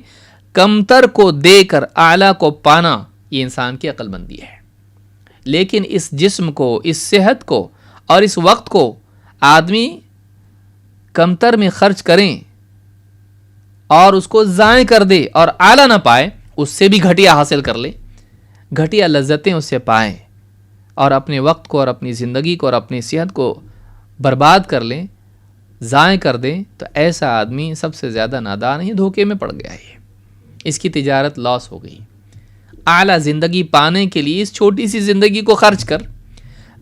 کمتر کو دے کر اعلیٰ کو پانا، یہ انسان کی عقل مندی ہے. لیکن اس جسم کو، اس صحت کو اور اس وقت کو آدمی کمتر میں خرچ کریں اور اس کو ضائع کر دے اور اعلیٰ نہ پائے، اس سے بھی گھٹیا حاصل کر لے، گھٹیا لذتیں اس سے پائیں، اور اپنے وقت کو اور اپنی زندگی کو اور اپنی صحت کو برباد کر لیں، ضائع کر دیں، تو ایسا آدمی سب سے زیادہ نادان ہی دھوکے میں پڑ گیا ہے. اس کی تجارت لاس ہو گئی. اعلیٰ زندگی پانے کے لیے اس چھوٹی سی زندگی کو خرچ کر،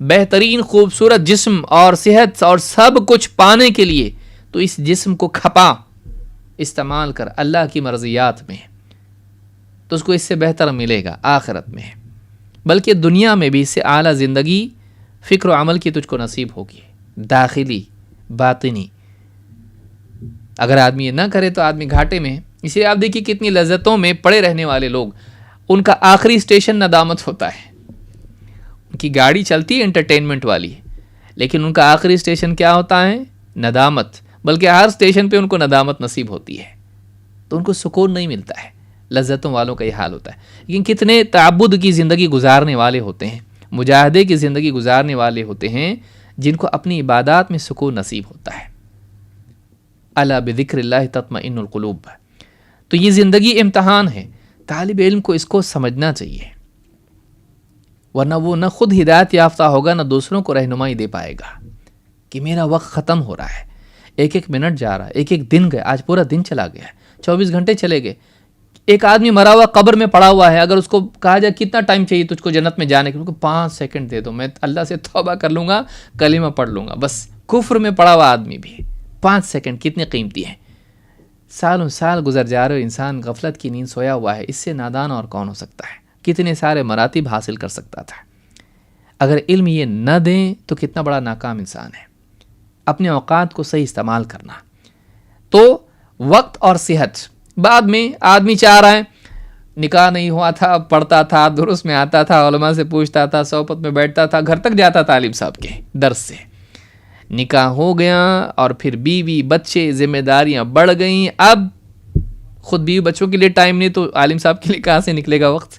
بہترین خوبصورت جسم اور صحت اور سب کچھ پانے کے لیے تو اس جسم کو کھپا استعمال کر اللہ کی مرضیات میں، تو اس کو اس سے بہتر ملے گا آخرت میں، بلکہ دنیا میں بھی اس سے اعلیٰ زندگی فکر و عمل کی تجھ کو نصیب ہوگی، داخلی باطنی. اگر آدمی یہ نہ کرے تو آدمی گھاٹے میں ہے. اس لیے آپ دیکھیے کتنی لذتوں میں پڑے رہنے والے لوگ، ان کا آخری اسٹیشن ندامت ہوتا ہے. ان کی گاڑی چلتی ہے انٹرٹینمنٹ والی، لیکن ان کا آخری اسٹیشن کیا ہوتا ہے؟ ندامت. بلکہ ہر اسٹیشن پہ ان کو ندامت نصیب ہوتی ہے، تو ان کو سکون نہیں ملتا ہے. لذتوں والوں کا یہ حال ہوتا ہے. لیکن کتنے تعبد کی زندگی گزارنے والے ہوتے ہیں، مجاہدے کی زندگی گزارنے والے ہوتے ہیں، جن کو اپنی عبادات میں سکون نصیب ہوتا ہے. الا بذکر اللہ تطمئن القلوب. تو یہ زندگی امتحان ہے، طالب علم کو اس کو سمجھنا چاہیے، ورنہ وہ نہ خود ہدایت یافتہ ہوگا، نہ دوسروں کو رہنمائی دے پائے گا کہ میرا وقت ختم ہو رہا ہے، ایک ایک منٹ جا رہا ہے، ایک ایک دن گیا، آج پورا دن چلا گیا، 24 گھنٹے چلے گئے. ایک آدمی مرا ہوا قبر میں پڑا ہوا ہے، اگر اس کو کہا جائے کتنا ٹائم چاہیے تجھ کو جنت میں جانے کے لیے، 5 سیکنڈ دے دو، میں اللہ سے توبہ کر لوں گا، کلمہ پڑھ لوں گا. بس کفر میں پڑا ہوا آدمی بھی 5 سیکنڈ کتنے قیمتی ہیں. سالوں سال گزر جا رہے، انسان غفلت کی نیند سویا ہوا ہے. اس سے نادان اور کون ہو سکتا ہے؟ کتنے سارے مراتب حاصل کر سکتا تھا. اگر علم یہ نہ دیں تو کتنا بڑا ناکام انسان ہے. اپنے اوقات کو صحیح استعمال کرنا. تو وقت اور صحت. بعد میں آدمی چاہ رہا ہے، نکاح نہیں ہوا تھا، پڑھتا تھا، درس میں آتا تھا، علماء سے پوچھتا تھا، صحبت میں بیٹھتا تھا، گھر تک جاتا تھا عالم صاحب کے درس سے. نکاح ہو گیا اور پھر بیوی بچے ذمہ داریاں بڑھ گئیں. اب خود بیوی بچوں کے لیے ٹائم نہیں تو عالم صاحب کے لیے کہاں سے نکلے گا وقت؟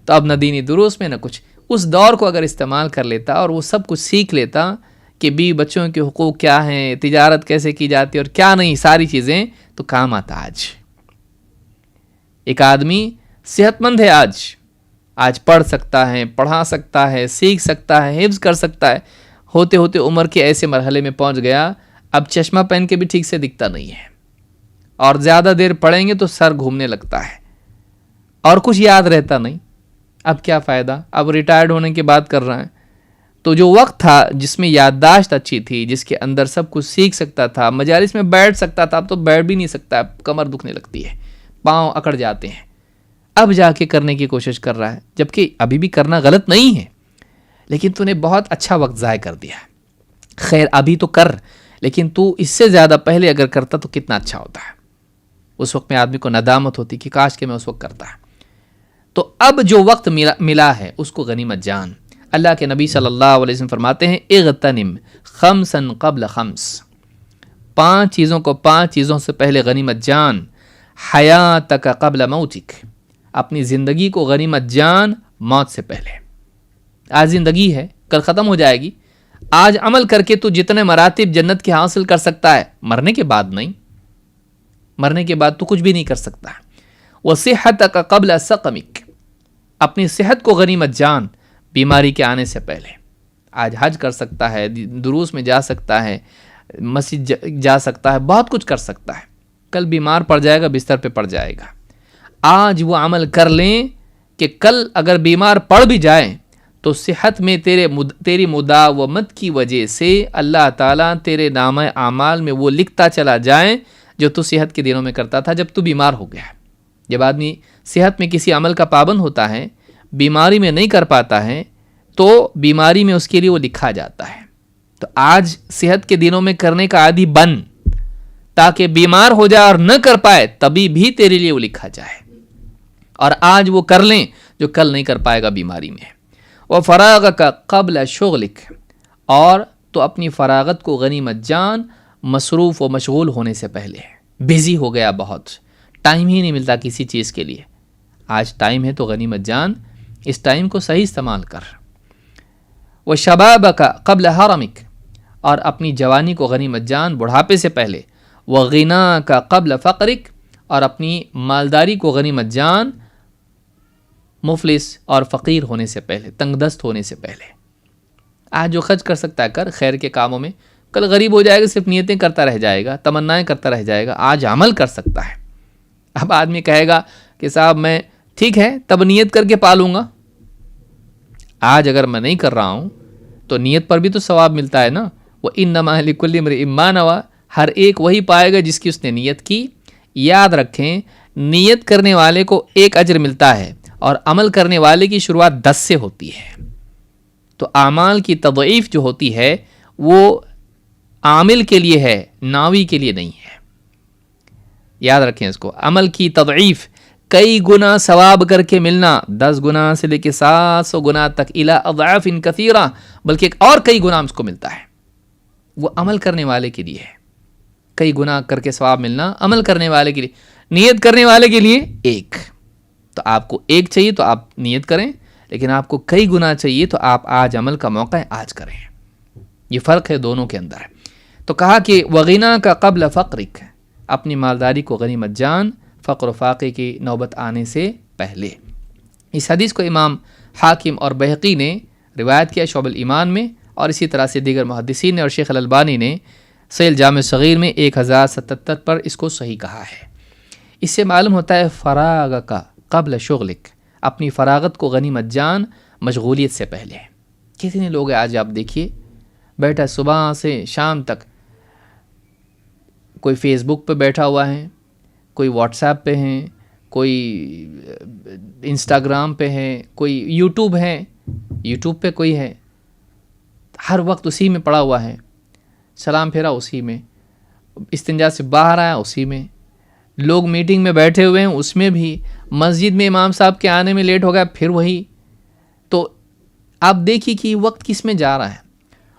تو اب نہ دینی دروس میں نہ کچھ. اس دور کو اگر استعمال کر لیتا اور وہ سب کچھ سیکھ لیتا کہ بیوی بچوں کے حقوق کیا ہیں، تجارت کیسے کی جاتی ہے اور کیا نہیں، ساری چیزیں، تو کام آتا. ایک آدمی صحت مند ہے، آج پڑھ سکتا ہے، پڑھا سکتا ہے، سیکھ سکتا ہے، حفظ کر سکتا ہے. ہوتے ہوتے عمر کے ایسے مرحلے میں پہنچ گیا، اب چشمہ پہن کے بھی ٹھیک سے دکھتا نہیں ہے، اور زیادہ دیر پڑھیں گے تو سر گھومنے لگتا ہے اور کچھ یاد رہتا نہیں. اب کیا فائدہ؟ اب ریٹائرڈ ہونے کی بات کر رہا ہے. تو جو وقت تھا جس میں یادداشت اچھی تھی، جس کے اندر سب کچھ سیکھ سکتا تھا، مجالس میں بیٹھ سکتا تھا، اب تو بیٹھ بھی نہیں سکتا، اب کمر دکھنے لگتی ہے، پاؤں اکڑ جاتے ہیں. اب جا کے کرنے کی کوشش کر رہا ہے، جبکہ ابھی بھی کرنا غلط نہیں ہے، لیکن تو نے بہت اچھا وقت ضائع کر دیا. خیر ابھی تو کر، لیکن تو اس سے زیادہ پہلے اگر کرتا تو کتنا اچھا ہوتا ہے. اس وقت میں آدمی کو ندامت ہوتی کہ کاش کہ میں اس وقت کرتا. تو اب جو وقت ملا ہے اس کو غنیمت جان. اللہ کے نبی صلی اللہ علیہ وسلم فرماتے ہیں، اغتنم خمسا قبل خمس. 5 چیزوں کو 5 چیزوں سے پہلے غنیمت جان. حیاتک قبل موتک. اپنی زندگی کو غنیمت جان موت سے پہلے. آج زندگی ہے، کل ختم ہو جائے گی. آج عمل کر کے تو جتنے مراتب جنت کے حاصل کر سکتا ہے، مرنے کے بعد نہیں. مرنے کے بعد تو کچھ بھی نہیں کر سکتا. وصحتک قبل سقمک، اپنی صحت کو غنیمت جان بیماری کے آنے سے پہلے. آج حج کر سکتا ہے، دروس میں جا سکتا ہے، مسجد جا سکتا ہے، بہت کچھ کر سکتا ہے. کل بیمار پڑ جائے گا، بستر پہ پڑ جائے گا. آج وہ عمل کر لیں کہ کل اگر بیمار پڑ بھی جائیں تو صحت میں تیری مداومت کی وجہ سے اللہ تعالیٰ تیرے نامہ اعمال میں وہ لکھتا چلا جائے جو تو صحت کے دنوں میں کرتا تھا جب تو بیمار ہو گیا. جب آدمی صحت میں کسی عمل کا پابند ہوتا ہے، بیماری میں نہیں کر پاتا ہے، تو بیماری میں اس کے لیے وہ لکھا جاتا ہے. تو آج صحت کے دنوں میں کرنے کا عادی بن، تاکہ بیمار ہو جائے اور نہ کر پائے تبھی بھی تیرے لیے وہ لکھا جائے. اور آج وہ کر لیں جو کل نہیں کر پائے گا بیماری میں. وفراغک قبل شغلک، اور تو اپنی فراغت کو غنیمت جان مصروف و مشغول ہونے سے پہلے. بزی ہو گیا، بہت ٹائم ہی نہیں ملتا کسی چیز کے لیے. آج ٹائم ہے تو غنیمت جان، اس ٹائم کو صحیح استعمال کر. وشبابک قبل حرمک، اور اپنی جوانی کو غنیمت جان بڑھاپے سے پہلے. وغناک قبل فقرک، اور اپنی مالداری کو غنیمت جان مفلس اور فقیر ہونے سے پہلے، تنگ دست ہونے سے پہلے. آج جو خرچ کر سکتا ہے کر خیر کے کاموں میں، کل غریب ہو جائے گا، صرف نیتیں کرتا رہ جائے گا، تمنائیں کرتا رہ جائے گا. آج عمل کر سکتا ہے. اب آدمی کہے گا کہ صاحب میں ٹھیک ہے تب نیت کر کے پالوں گا. آج اگر میں نہیں کر رہا ہوں تو نیت پر بھی تو ثواب ملتا ہے نا. وَإِنَّمَا لِكُلِّ امْرِئٍ مَّا نَوَىٰ، ہر ایک وہی پائے گا جس کی اس نے نیت کی. یاد رکھیں، نیت کرنے والے کو ایک اجر ملتا ہے اور عمل کرنے والے کی شروعات 10 سے ہوتی ہے. تو اعمال کی تضعیف جو ہوتی ہے وہ عامل کے لیے ہے، ناوی کے لیے نہیں ہے. یاد رکھیں اس کو. عمل کی تضعیف، کئی گنا ثواب کر کے ملنا، 10 گنا سے لے کے 700 گنا تک، الی اضعاف کثیرہ، بلکہ اور کئی گنا اس کو ملتا ہے. وہ عمل کرنے والے کے لیے ہے. کئی گنا کر کے ثواب ملنا عمل کرنے والے کے لیے. نیت کرنے والے کے لیے ایک. تو آپ کو ایک چاہیے تو آپ نیت کریں، لیکن آپ کو کئی گنا چاہیے تو آپ آج عمل کا موقع ہے، آج کریں. یہ فرق ہے دونوں کے اندر. تو کہا کہ وغنا کا قبل فقرک، اپنی مالداری کو غنیمت جان فقر و فاقے کی نوبت آنے سے پہلے. اس حدیث کو امام حاکم اور بہقی نے روایت کیا شعب الایمان میں، اور اسی طرح سے دیگر محدثین نے، اور شیخ الالبانی نے صحیح الجامع صغیر میں 1077 پر اس کو صحیح کہا ہے. اس سے معلوم ہوتا ہے فراغ کا قبل شغلک، اپنی فراغت کو غنیمت جان مشغولیت سے پہلے. کتنے لوگ ہیں آج آپ دیکھیے، بیٹھا صبح سے شام تک، کوئی فیس بک پہ بیٹھا ہوا ہے، کوئی واٹس ایپ پہ ہیں، کوئی انسٹاگرام پہ ہے، کوئی یوٹیوب ہے، یوٹیوب پہ کوئی ہے، ہر وقت اسی میں پڑا ہوا ہے. سلام پھیرا اسی میں، استنجا سے باہر آیا اسی میں، لوگ میٹنگ میں بیٹھے ہوئے ہیں اس میں بھی، مسجد میں امام صاحب کے آنے میں لیٹ ہو گیا پھر وہی. تو آپ دیکھیے کہ وقت کس میں جا رہا ہے.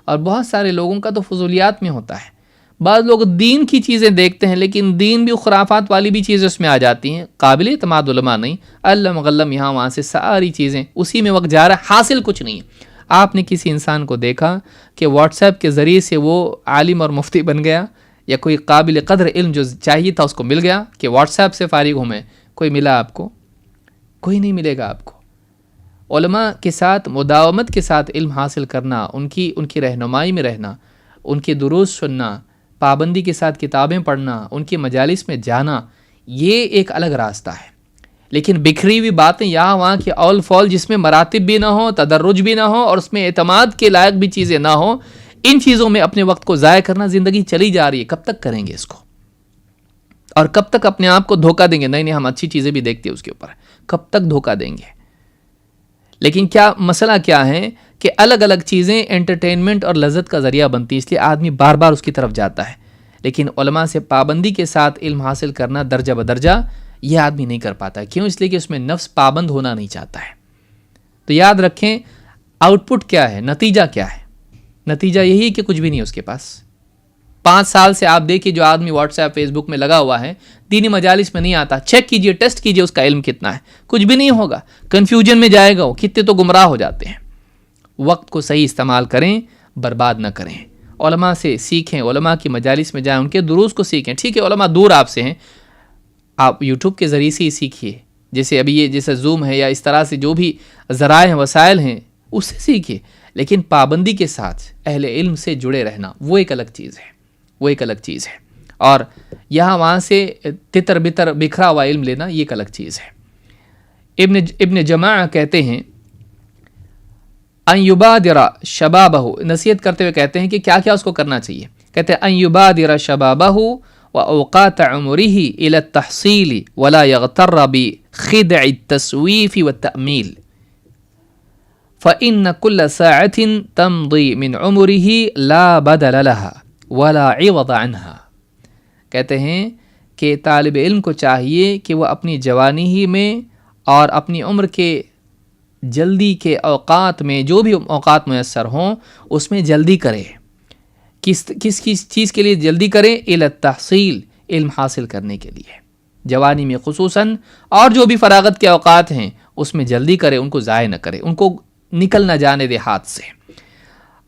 اور بہت سارے لوگوں کا تو فضولیات میں ہوتا ہے. بعض لوگ دین کی چیزیں دیکھتے ہیں لیکن دین بھی خرافات والی بھی چیزیں اس میں آ جاتی ہیں. قابل اعتماد علماء نہیں، علم غلم یہاں وہاں سے ساری چیزیں اسی میں وقت جا رہا ہے، حاصل کچھ نہیں ہے. آپ نے کسی انسان کو دیکھا کہ واٹس ایپ کے ذریعے سے وہ عالم اور مفتی بن گیا، یا کوئی قابل قدر علم جو چاہیے تھا اس کو مل گیا کہ واٹس ایپ سے فارغ ہوں میں؟ کوئی ملا آپ کو؟ کوئی نہیں ملے گا آپ کو. علماء کے ساتھ مداومت کے ساتھ علم حاصل کرنا، ان کی رہنمائی میں رہنا، ان کے دروس سننا، پابندی کے ساتھ کتابیں پڑھنا، ان کی مجالس میں جانا، یہ ایک الگ راستہ ہے. لیکن بکھری ہوئی باتیں یہاں وہاں کی اول فول، جس میں مراتب بھی نہ ہو، تدرج بھی نہ ہو، اور اس میں اعتماد کے لائق بھی چیزیں نہ ہوں، ان چیزوں میں اپنے وقت کو ضائع کرنا، زندگی چلی جا رہی ہے. کب تک کریں گے اس کو؟ اور کب تک اپنے آپ کو دھوکہ دیں گے؟ نہیں ہم اچھی چیزیں بھی دیکھتے ہیں اس کے اوپر، کب تک دھوکہ دیں گے؟ لیکن کیا مسئلہ کیا ہے کہ الگ الگ چیزیں انٹرٹینمنٹ اور لذت کا ذریعہ بنتی، اس لیے آدمی بار بار اس کی طرف جاتا ہے. لیکن علماء سے پابندی کے ساتھ علم حاصل کرنا درجہ بدرجہ یہ آدمی نہیں کر پاتا. کیوں؟ اس لیے کہ اس میں نفس پابند ہونا نہیں چاہتا ہے. تو یاد رکھیں آؤٹ پٹ کیا ہے، نتیجہ کیا ہے؟ نتیجہ یہی ہے کہ کچھ بھی نہیں اس کے پاس، 5 سال سے آپ دیکھیے جو آدمی واٹس ایپ فیس بک میں لگا ہوا ہے دینی مجالس میں نہیں آتا، چیک کیجئے، ٹیسٹ کیجئے اس کا علم کتنا ہے، کچھ بھی نہیں ہوگا، کنفیوژن میں جائے گا وہ، کتنے تو گمراہ ہو جاتے ہیں۔ وقت کو صحیح استعمال کریں، برباد نہ کریں، علماء سے سیکھیں، علماء کی مجالس میں جائیں، ان کے دروس کو سیکھیں۔ ٹھیک ہے علماء دور آپ سے ہیں، آپ یوٹیوب کے ذریعے سے ہی سیکھیے، جیسے ابھی یہ جیسے زوم ہے یا اس طرح سے جو بھی ذرائع ہیں وسائل ہیں اس سے سیکھیے، لیکن پابندی کے ساتھ اہل علم سے جڑے رہنا وہ ایک الگ چیز ہے، وہ ایک الگ چیز ہے، اور یہاں وہاں سے تتر بتر بکھرا ہوا علم لینا یہ ایک الگ چیز ہے۔ ابن جماعہ کہتے ہیں ان یبادر شبابہ، نصیحت کرتے ہوئے کہتے ہیں کہ کیا کیا اس کو کرنا چاہیے، کہتے ہیں ان یبادر شبابہ واوقات عمرہ الى التحصیل ولا یغتر بخدع التسویف والتأمیل فإن كل ساعة تمضي من عمره لا بدل لها ولا عوض عنها، کہتے ہیں کہ طالب علم کو چاہیے کہ وہ اپنی جوانی ہی میں اور اپنی عمر کے جلدی کے اوقات میں جو بھی اوقات میسر ہوں اس میں جلدی کرے۔ کس چیز کے لیے جلدی کرے؟ الی التحصیل، علم حاصل کرنے کے لیے، جوانی میں خصوصاً، اور جو بھی فراغت کے اوقات ہیں اس میں جلدی کرے، ان کو ضائع نہ کرے، ان کو نکل نہ جانے دے ہاتھ سے۔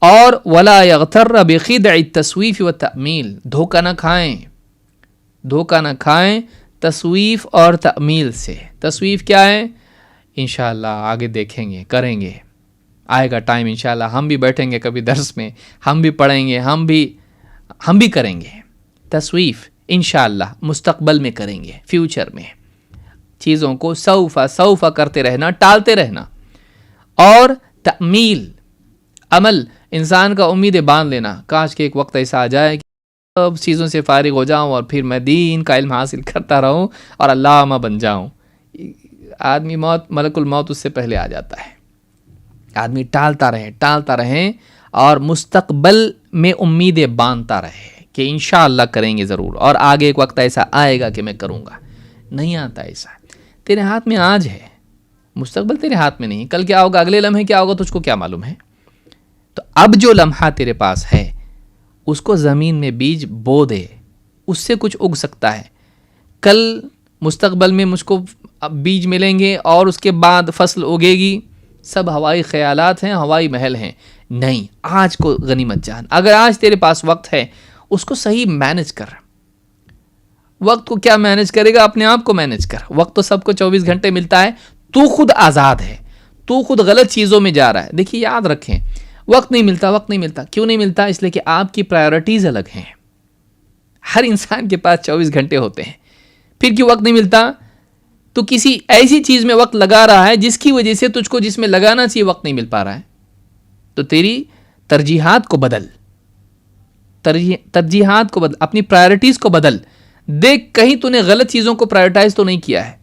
اور ولا یغتر بخدع التسویف والتأمیل، دھوکہ نہ کھائیں، دھوکہ نہ کھائیں تسویف اور تأمیل سے۔ تسویف کیا ہے؟ انشاءاللہ آگے دیکھیں گے، کریں گے، آئے گا ٹائم انشاءاللہ، ہم بھی بیٹھیں گے کبھی درس میں، ہم بھی پڑھیں گے، ہم بھی کریں گے۔ تسویف انشاءاللہ مستقبل میں کریں گے، فیوچر میں، چیزوں کو سوف کرتے رہنا، ٹالتے رہنا۔ اور تأمیل، عمل، انسان کا امیدیں باندھ لینا، کاش کہ ایک وقت ایسا آ جائے کہ سب چیزوں سے فارغ ہو جاؤں اور پھر میں دین کا علم حاصل کرتا رہوں اور علامہ بن جاؤں۔ آدمی ملک الموت اس سے پہلے آ جاتا ہے۔ آدمی ٹالتا رہے اور مستقبل میں امیدیں باندھتا رہے کہ انشاءاللہ کریں گے ضرور، اور آگے ایک وقت ایسا آئے گا کہ میں کروں گا۔ نہیں آتا ایسا، تیرے ہاتھ میں آج ہے، مستقبل تیرے ہاتھ میں نہیں، کل کیا ہوگا، اگلے لمحے کیا ہوگا، تجھ کو کیا معلوم ہے؟ تو اب جو لمحہ تیرے پاس ہے اس کو زمین میں بیج بو دے، اس سے کچھ اگ سکتا ہے۔ کل مستقبل میں مجھ کو بیج ملیں گے اور اس کے بعد فصل اگے گی، سب ہوائی خیالات ہیں، ہوائی محل ہیں۔ نہیں، آج کو غنیمت جان، اگر آج تیرے پاس وقت ہے اس کو صحیح مینج کر۔ وقت کو کیا مینج کرے گا؟ اپنے آپ کو مینج کر۔ وقت تو سب کو 24 گھنٹے ملتا ہے، تو خود آزاد ہے، تو خود غلط چیزوں میں جا رہا ہے۔ دیکھیے یاد رکھیں، وقت نہیں ملتا، کیوں نہیں ملتا؟ اس لیے کہ آپ کی پرائیورٹیز الگ ہیں۔ ہر انسان کے پاس 24 گھنٹے ہوتے ہیں، پھر کیوں وقت نہیں ملتا؟ تو کسی ایسی چیز میں وقت لگا رہا ہے جس کی وجہ سے تجھ کو جس میں لگانا چاہیے وقت نہیں مل پا رہا ہے۔ تو تیری ترجیحات کو بدل، اپنی پرائیورٹیز کو بدل۔ دیکھ کہیں تو نے غلط چیزوں کو پرائیورٹائز تو نہیں کیا ہے،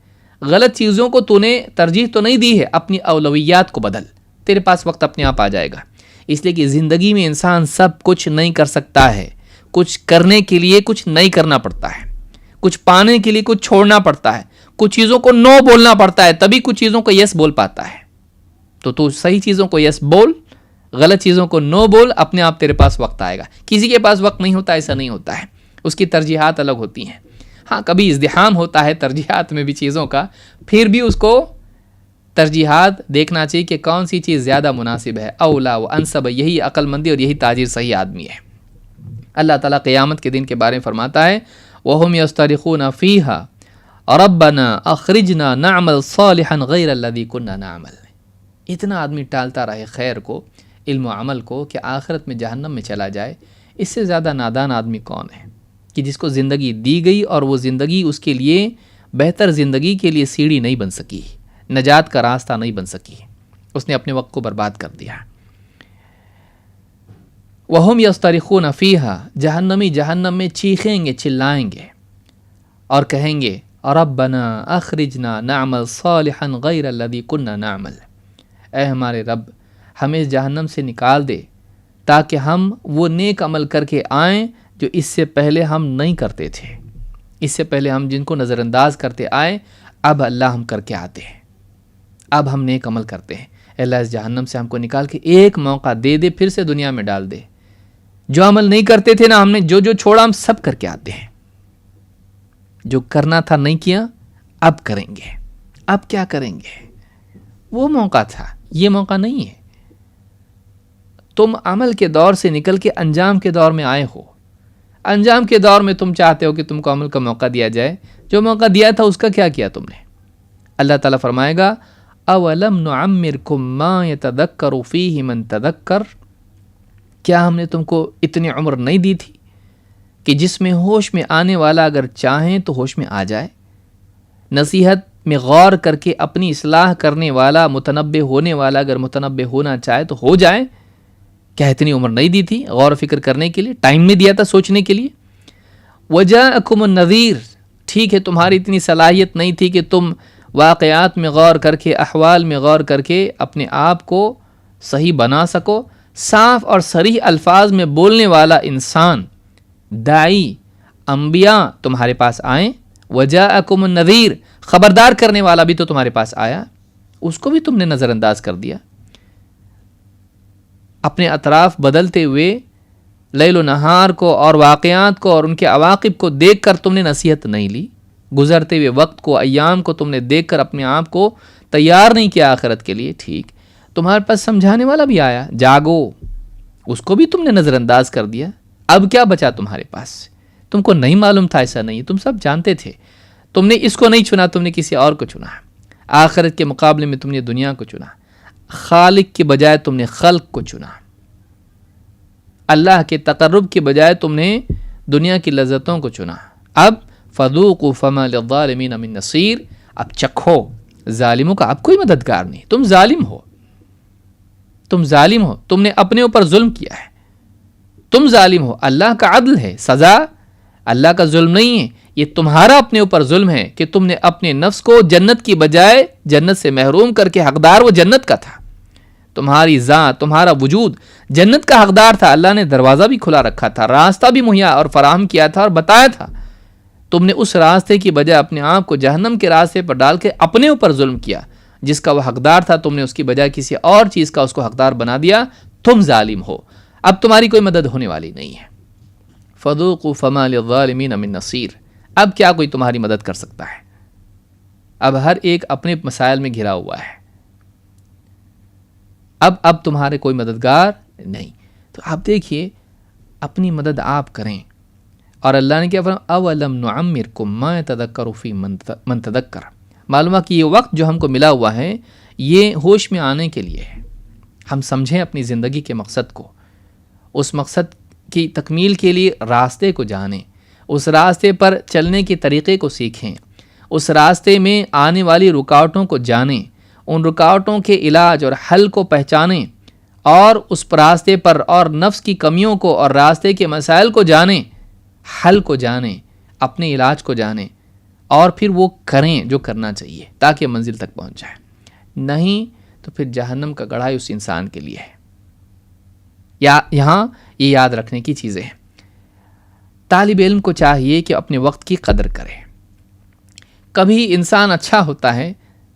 غلط چیزوں کو تو نے ترجیح تو نہیں دی ہے، اپنی اولویات کو بدل، تیرے پاس وقت اپنے آپ آ جائے گا۔ اس لیے کہ زندگی میں انسان سب کچھ نہیں کر سکتا ہے، کچھ کرنے کے لیے کچھ نہیں کرنا پڑتا ہے، کچھ پانے کے لیے کچھ چھوڑنا پڑتا ہے، کچھ چیزوں کو نو بولنا پڑتا ہے، تبھی کچھ چیزوں کو یس بول پاتا ہے۔ تو صحیح چیزوں کو یس بول، غلط چیزوں کو نو بول، اپنے آپ تیرے پاس وقت آئے گا۔ کسی کے پاس وقت نہیں ہوتا، ایسا نہیں ہوتا ہے، اس کی ترجیحات الگ ہوتی ہیں۔ ہاں کبھی ازدحام ہوتا ہے ترجیحات میں بھی چیزوں کا، پھر بھی اس کو ترجیحات دیکھنا چاہیے کہ کون سی چیز زیادہ مناسب ہے، اولا و انسب، یہی عقل مندی اور یہی تاجر صحیح آدمی ہے۔ اللہ تعالیٰ قیامت کے دن کے بارے میں فرماتا ہے وَهُمْ يَسْتَرِخُونَ فِيهَا رَبَّنَا أَخْرِجْنَا نَعْمَلْ صَالِحًا غَيْرَ الَّذِي كُنَّا نَعْمَلْ۔ اتنا آدمی ٹالتا رہے خیر کو، علم و عمل کو، کہ آخرت میں جہنم میں چلا جائے، اس سے زیادہ نادان آدمی کون ہے کہ جس کو زندگی دی گئی اور وہ زندگی اس کے لیے بہتر زندگی کے لیے سیڑھی نہیں بن سکی، نجات کا راستہ نہیں بن سکی، اس نے اپنے وقت کو برباد کر دیا۔ وَهُمْ يَسْتَرِخُونَ فِيهَا، جہنمی جہنم میں چیخیں گے، چلائیں گے اور کہیں گے رَبَّنَا أَخْرِجْنَا نَعْمَلْ صَالِحًا غَيْرَ الَّذِي كُنَّا نَعْمَلْ، اے ہمارے رب ہمیں اس جہنم سے نکال دے تاکہ ہم وہ نیک عمل کر کے آئیں جو اس سے پہلے ہم نہیں کرتے تھے، اس سے پہلے ہم جن کو نظر انداز کرتے آئے، اب اللہ ہم کر کے آتے ہیں، اب ہم نیک عمل کرتے ہیں۔ اللہ اس جہنم سے ہم کو نکال کے ایک موقع دے دے، پھر سے دنیا میں ڈال دے، جو عمل نہیں کرتے تھے نا، ہم نے جو جو چھوڑا ہم سب کر کے آتے ہیں. جو کرنا تھا نہیں کیا، اب کریں گے. اب کیا کریں گے؟ وہ موقع تھا، یہ موقع نہیں ہے. تم عمل کے دور سے نکل کے انجام کے دور میں آئے ہو. انجام کے دور میں تم چاہتے ہو کہ تم کو عمل کا موقع دیا جائے. جو موقع دیا تھا اس کا کیا کیا تم نے؟ اللہ تعالیٰ فرمائے گا اولم نعمرکم ما یتذکر فیہ من تذکر، کیا ہم نے تم کو اتنی عمر نہیں دی تھی کہ جس میں ہوش میں آنے والا اگر چاہیں تو ہوش میں آ جائے؟ نصیحت میں غور کر کے اپنی اصلاح کرنے والا، متنبہ ہونے والا اگر متنبہ ہونا چاہے تو ہو جائے. کیا اتنی عمر نہیں دی تھی غور و فکر کرنے کے لیے؟ ٹائم نہیں دیا تھا سوچنے کے لیے؟ وجاءکم النذیر، ٹھیک ہے تمہاری اتنی صلاحیت نہیں تھی کہ تم واقعات میں غور کر کے، احوال میں غور کر کے اپنے آپ کو صحیح بنا سکو. صاف اور صریح الفاظ میں بولنے والا انسان، داعی، انبیاء تمہارے پاس آئیں. وجاءکم النذیر، خبردار کرنے والا بھی تو تمہارے پاس آیا، اس کو بھی تم نے نظر انداز کر دیا. اپنے اطراف بدلتے ہوئے لیل و نہار کو اور واقعات کو اور ان کے عواقب کو دیکھ کر تم نے نصیحت نہیں لی. گزرتے ہوئے وقت کو، ایام کو تم نے دیکھ کر اپنے آپ کو تیار نہیں کیا آخرت کے لیے. ٹھیک، تمہارے پاس سمجھانے والا بھی آیا، جاگو، اس کو بھی تم نے نظر انداز کر دیا. اب کیا بچا تمہارے پاس؟ تم کو نہیں معلوم تھا ایسا نہیں، تم سب جانتے تھے. تم نے اس کو نہیں چنا، تم نے کسی اور کو چنا. آخرت کے مقابلے میں تم نے دنیا کو چنا. خالق کے بجائے تم نے خلق کو چنا. اللہ کے تقرب کے بجائے تم نے دنیا کی لذتوں کو چنا. اب فذوقوا فما للظالمین من نصیر، اب چکھو، ظالموں کا اب کوئی مددگار نہیں. تم ظالم ہو، تم ظالم ہو، تم نے اپنے اوپر ظلم کیا ہے، تم ظالم ہو. اللہ کا عدل ہے، سزا اللہ کا ظلم نہیں ہے. یہ تمہارا اپنے اوپر ظلم ہے کہ تم نے اپنے نفس کو جنت کی بجائے جنت سے محروم کر کے، حقدار وہ جنت کا تھا. تمہاری ذات، تمہارا وجود جنت کا حقدار تھا. اللہ نے دروازہ بھی کھلا رکھا تھا، راستہ بھی مہیا اور فراہم کیا تھا اور بتایا تھا. تم نے اس راستے کی بجائے اپنے آپ کو جہنم کے راستے پر ڈال کے اپنے اوپر ظلم کیا. جس کا وہ حقدار تھا تم نے اس کی بجائے کسی اور چیز کا اس کو حقدار بنا دیا. تم ظالم ہو، اب تمہاری کوئی مدد ہونے والی نہیں ہے. فذوقوا فما للظالمین من نصیر، اب کیا کوئی تمہاری مدد کر سکتا ہے؟ اب ہر ایک اپنے مسائل میں گھرا ہوا ہے. اب تمہارے کوئی مددگار نہیں. تو آپ دیکھیے، اپنی مدد آپ کریں. اور اللہ نے کیا فرمایا؟ اولم نعمرکم ما یتذکر فی من تذکر. معلوم ہے کہ یہ وقت جو ہم کو ملا ہوا ہے یہ ہوش میں آنے کے لیے ہے. ہم سمجھیں اپنی زندگی کے مقصد کو، اس مقصد کی تکمیل کے لیے راستے کو جانیں، اس راستے پر چلنے کے طریقے کو سیکھیں، اس راستے میں آنے والی رکاوٹوں کو جانیں، ان رکاوٹوں کے علاج اور حل کو پہچانیں، اور اس راستے پر اور نفس کی کمیوں کو اور راستے کے مسائل کو جانیں، حل کو جانیں، اپنے علاج کو جانیں، اور پھر وہ کریں جو کرنا چاہیے تاکہ منزل تک پہنچ جائے. نہیں تو پھر جہنم کا گڑھائی اس انسان کے لیے ہے. یہاں یہ یاد رکھنے کی چیزیں ہیں. طالب علم کو چاہیے کہ اپنے وقت کی قدر کرے. کبھی انسان اچھا ہوتا ہے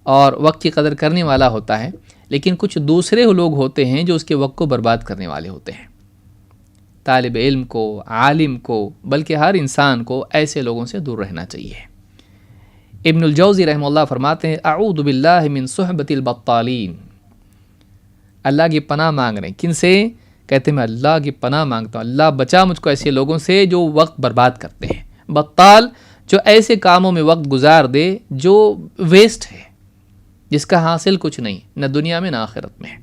اور وقت کی قدر کرنے والا ہوتا ہے، لیکن کچھ دوسرے لوگ ہوتے ہیں جو اس کے وقت کو برباد کرنے والے ہوتے ہیں. طالب علم کو، عالم کو، بلکہ ہر انسان کو ایسے لوگوں سے دور رہنا چاہیے. ابن الجوزی رحمہ اللہ فرماتے ہیں اعوذ باللہ من صحبت البطالین. اللہ کی پناہ مانگ رہے ہیں. کن سے؟ کہتے ہیں میں اللہ کی پناہ مانگتا ہوں، اللہ بچا مجھ کو ایسے لوگوں سے جو وقت برباد کرتے ہیں. بطال جو ایسے کاموں میں وقت گزار دے جو ویسٹ ہے، جس کا حاصل کچھ نہیں، نہ دنیا میں نہ آخرت میں.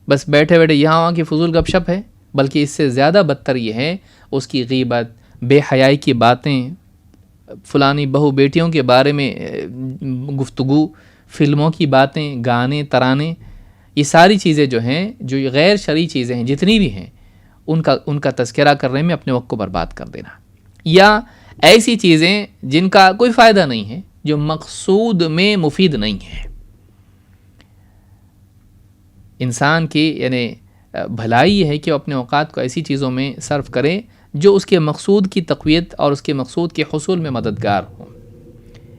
بس بیٹھے بیٹھے یہاں وہاں کی فضول گپ شپ ہے، بلکہ اس سے زیادہ بدتر یہ ہے اس کی غیبت، بے حیائی کی باتیں، فلانی بہو بیٹیوں کے بارے میں گفتگو، فلموں کی باتیں، گانے، ترانے، یہ ساری چیزیں جو ہیں، جو غیر شرعی چیزیں ہیں جتنی بھی ہیں، ان کا تذکرہ کرنے میں اپنے وقت کو برباد کر دینا. یا ایسی چیزیں جن کا کوئی فائدہ نہیں ہے، جو مقصود میں مفید نہیں ہے. انسان کی یعنی بھلائی یہ ہے کہ وہ اپنے اوقات کو ایسی چیزوں میں صرف کرے جو اس کے مقصود کی تقویت اور اس کے مقصود کے حصول میں مددگار ہوں.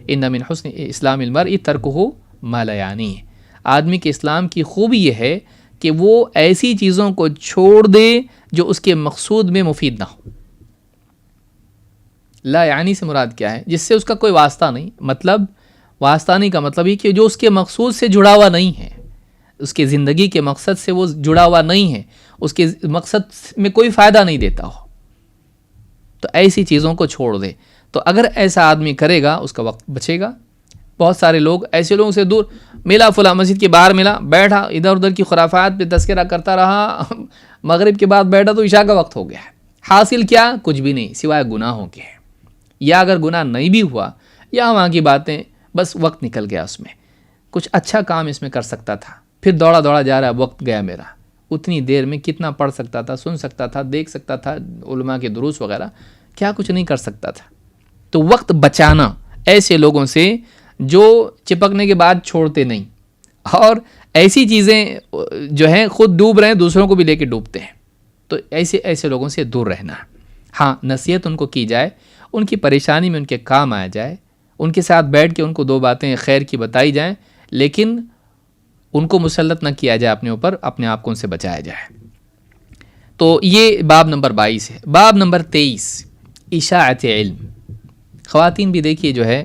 ان من حسن اسلام المرء ترکہ ما لا یعنیہ. آدمی کے اسلام کی خوبی یہ ہے کہ وہ ایسی چیزوں کو چھوڑ دے جو اس کے مقصود میں مفید نہ ہو۔ لا یعنی سے مراد کیا ہے؟ جس سے اس کا کوئی واسطہ نہیں، مطلب واسطہ نہیں کا مطلب یہ کہ جو اس کے مقصود سے جڑا ہوا نہیں ہے، اس کے زندگی کے مقصد سے وہ جڑا ہوا نہیں ہے، اس کے مقصد میں کوئی فائدہ نہیں دیتا ہو، تو ایسی چیزوں کو چھوڑ دے۔ تو اگر ایسا آدمی کرے گا اس کا وقت بچے گا۔ بہت سارے لوگ ایسے لوگوں سے دور، ملا فلاں مسجد کے باہر ملا، بیٹھا ادھر ادھر کی خرافات پہ تذکرہ کرتا رہا، مغرب کے بعد بیٹھا تو عشاء کا وقت ہو گیا ہے، حاصل کیا؟ کچھ بھی نہیں سوائے گناہوں کے، یا اگر گناہ نہیں بھی ہوا یا وہاں کی باتیں، بس وقت نکل گیا، اس میں کچھ اچھا کام اس میں کر سکتا تھا، پھر دوڑا دوڑا جا رہا ہے، وقت گیا میرا، اتنی دیر میں کتنا پڑھ سکتا تھا، سن سکتا تھا، دیکھ سکتا تھا علماء کے دروس وغیرہ، کیا کچھ نہیں کر سکتا تھا۔ تو وقت بچانا ایسے لوگوں سے جو چپکنے کے بعد چھوڑتے نہیں، اور ایسی چیزیں جو ہیں خود ڈوب رہے ہیں دوسروں کو بھی لے کے ڈوبتے ہیں، تو ایسے لوگوں سے دور رہنا۔ ہاں، نصیحت ان کو کی جائے، ان کی پریشانی میں ان کے کام آیا جائے، ان کے ساتھ بیٹھ کے ان کو دو باتیں خیر کی بتائی جائیں، لیکن ان کو مسلط نہ کیا جائے اپنے اوپر، اپنے آپ کو ان سے بچایا جائے۔ تو یہ باب نمبر 22 ہے۔ باب نمبر 23، اشاعت علم۔ خواتین بھی دیکھیے جو ہے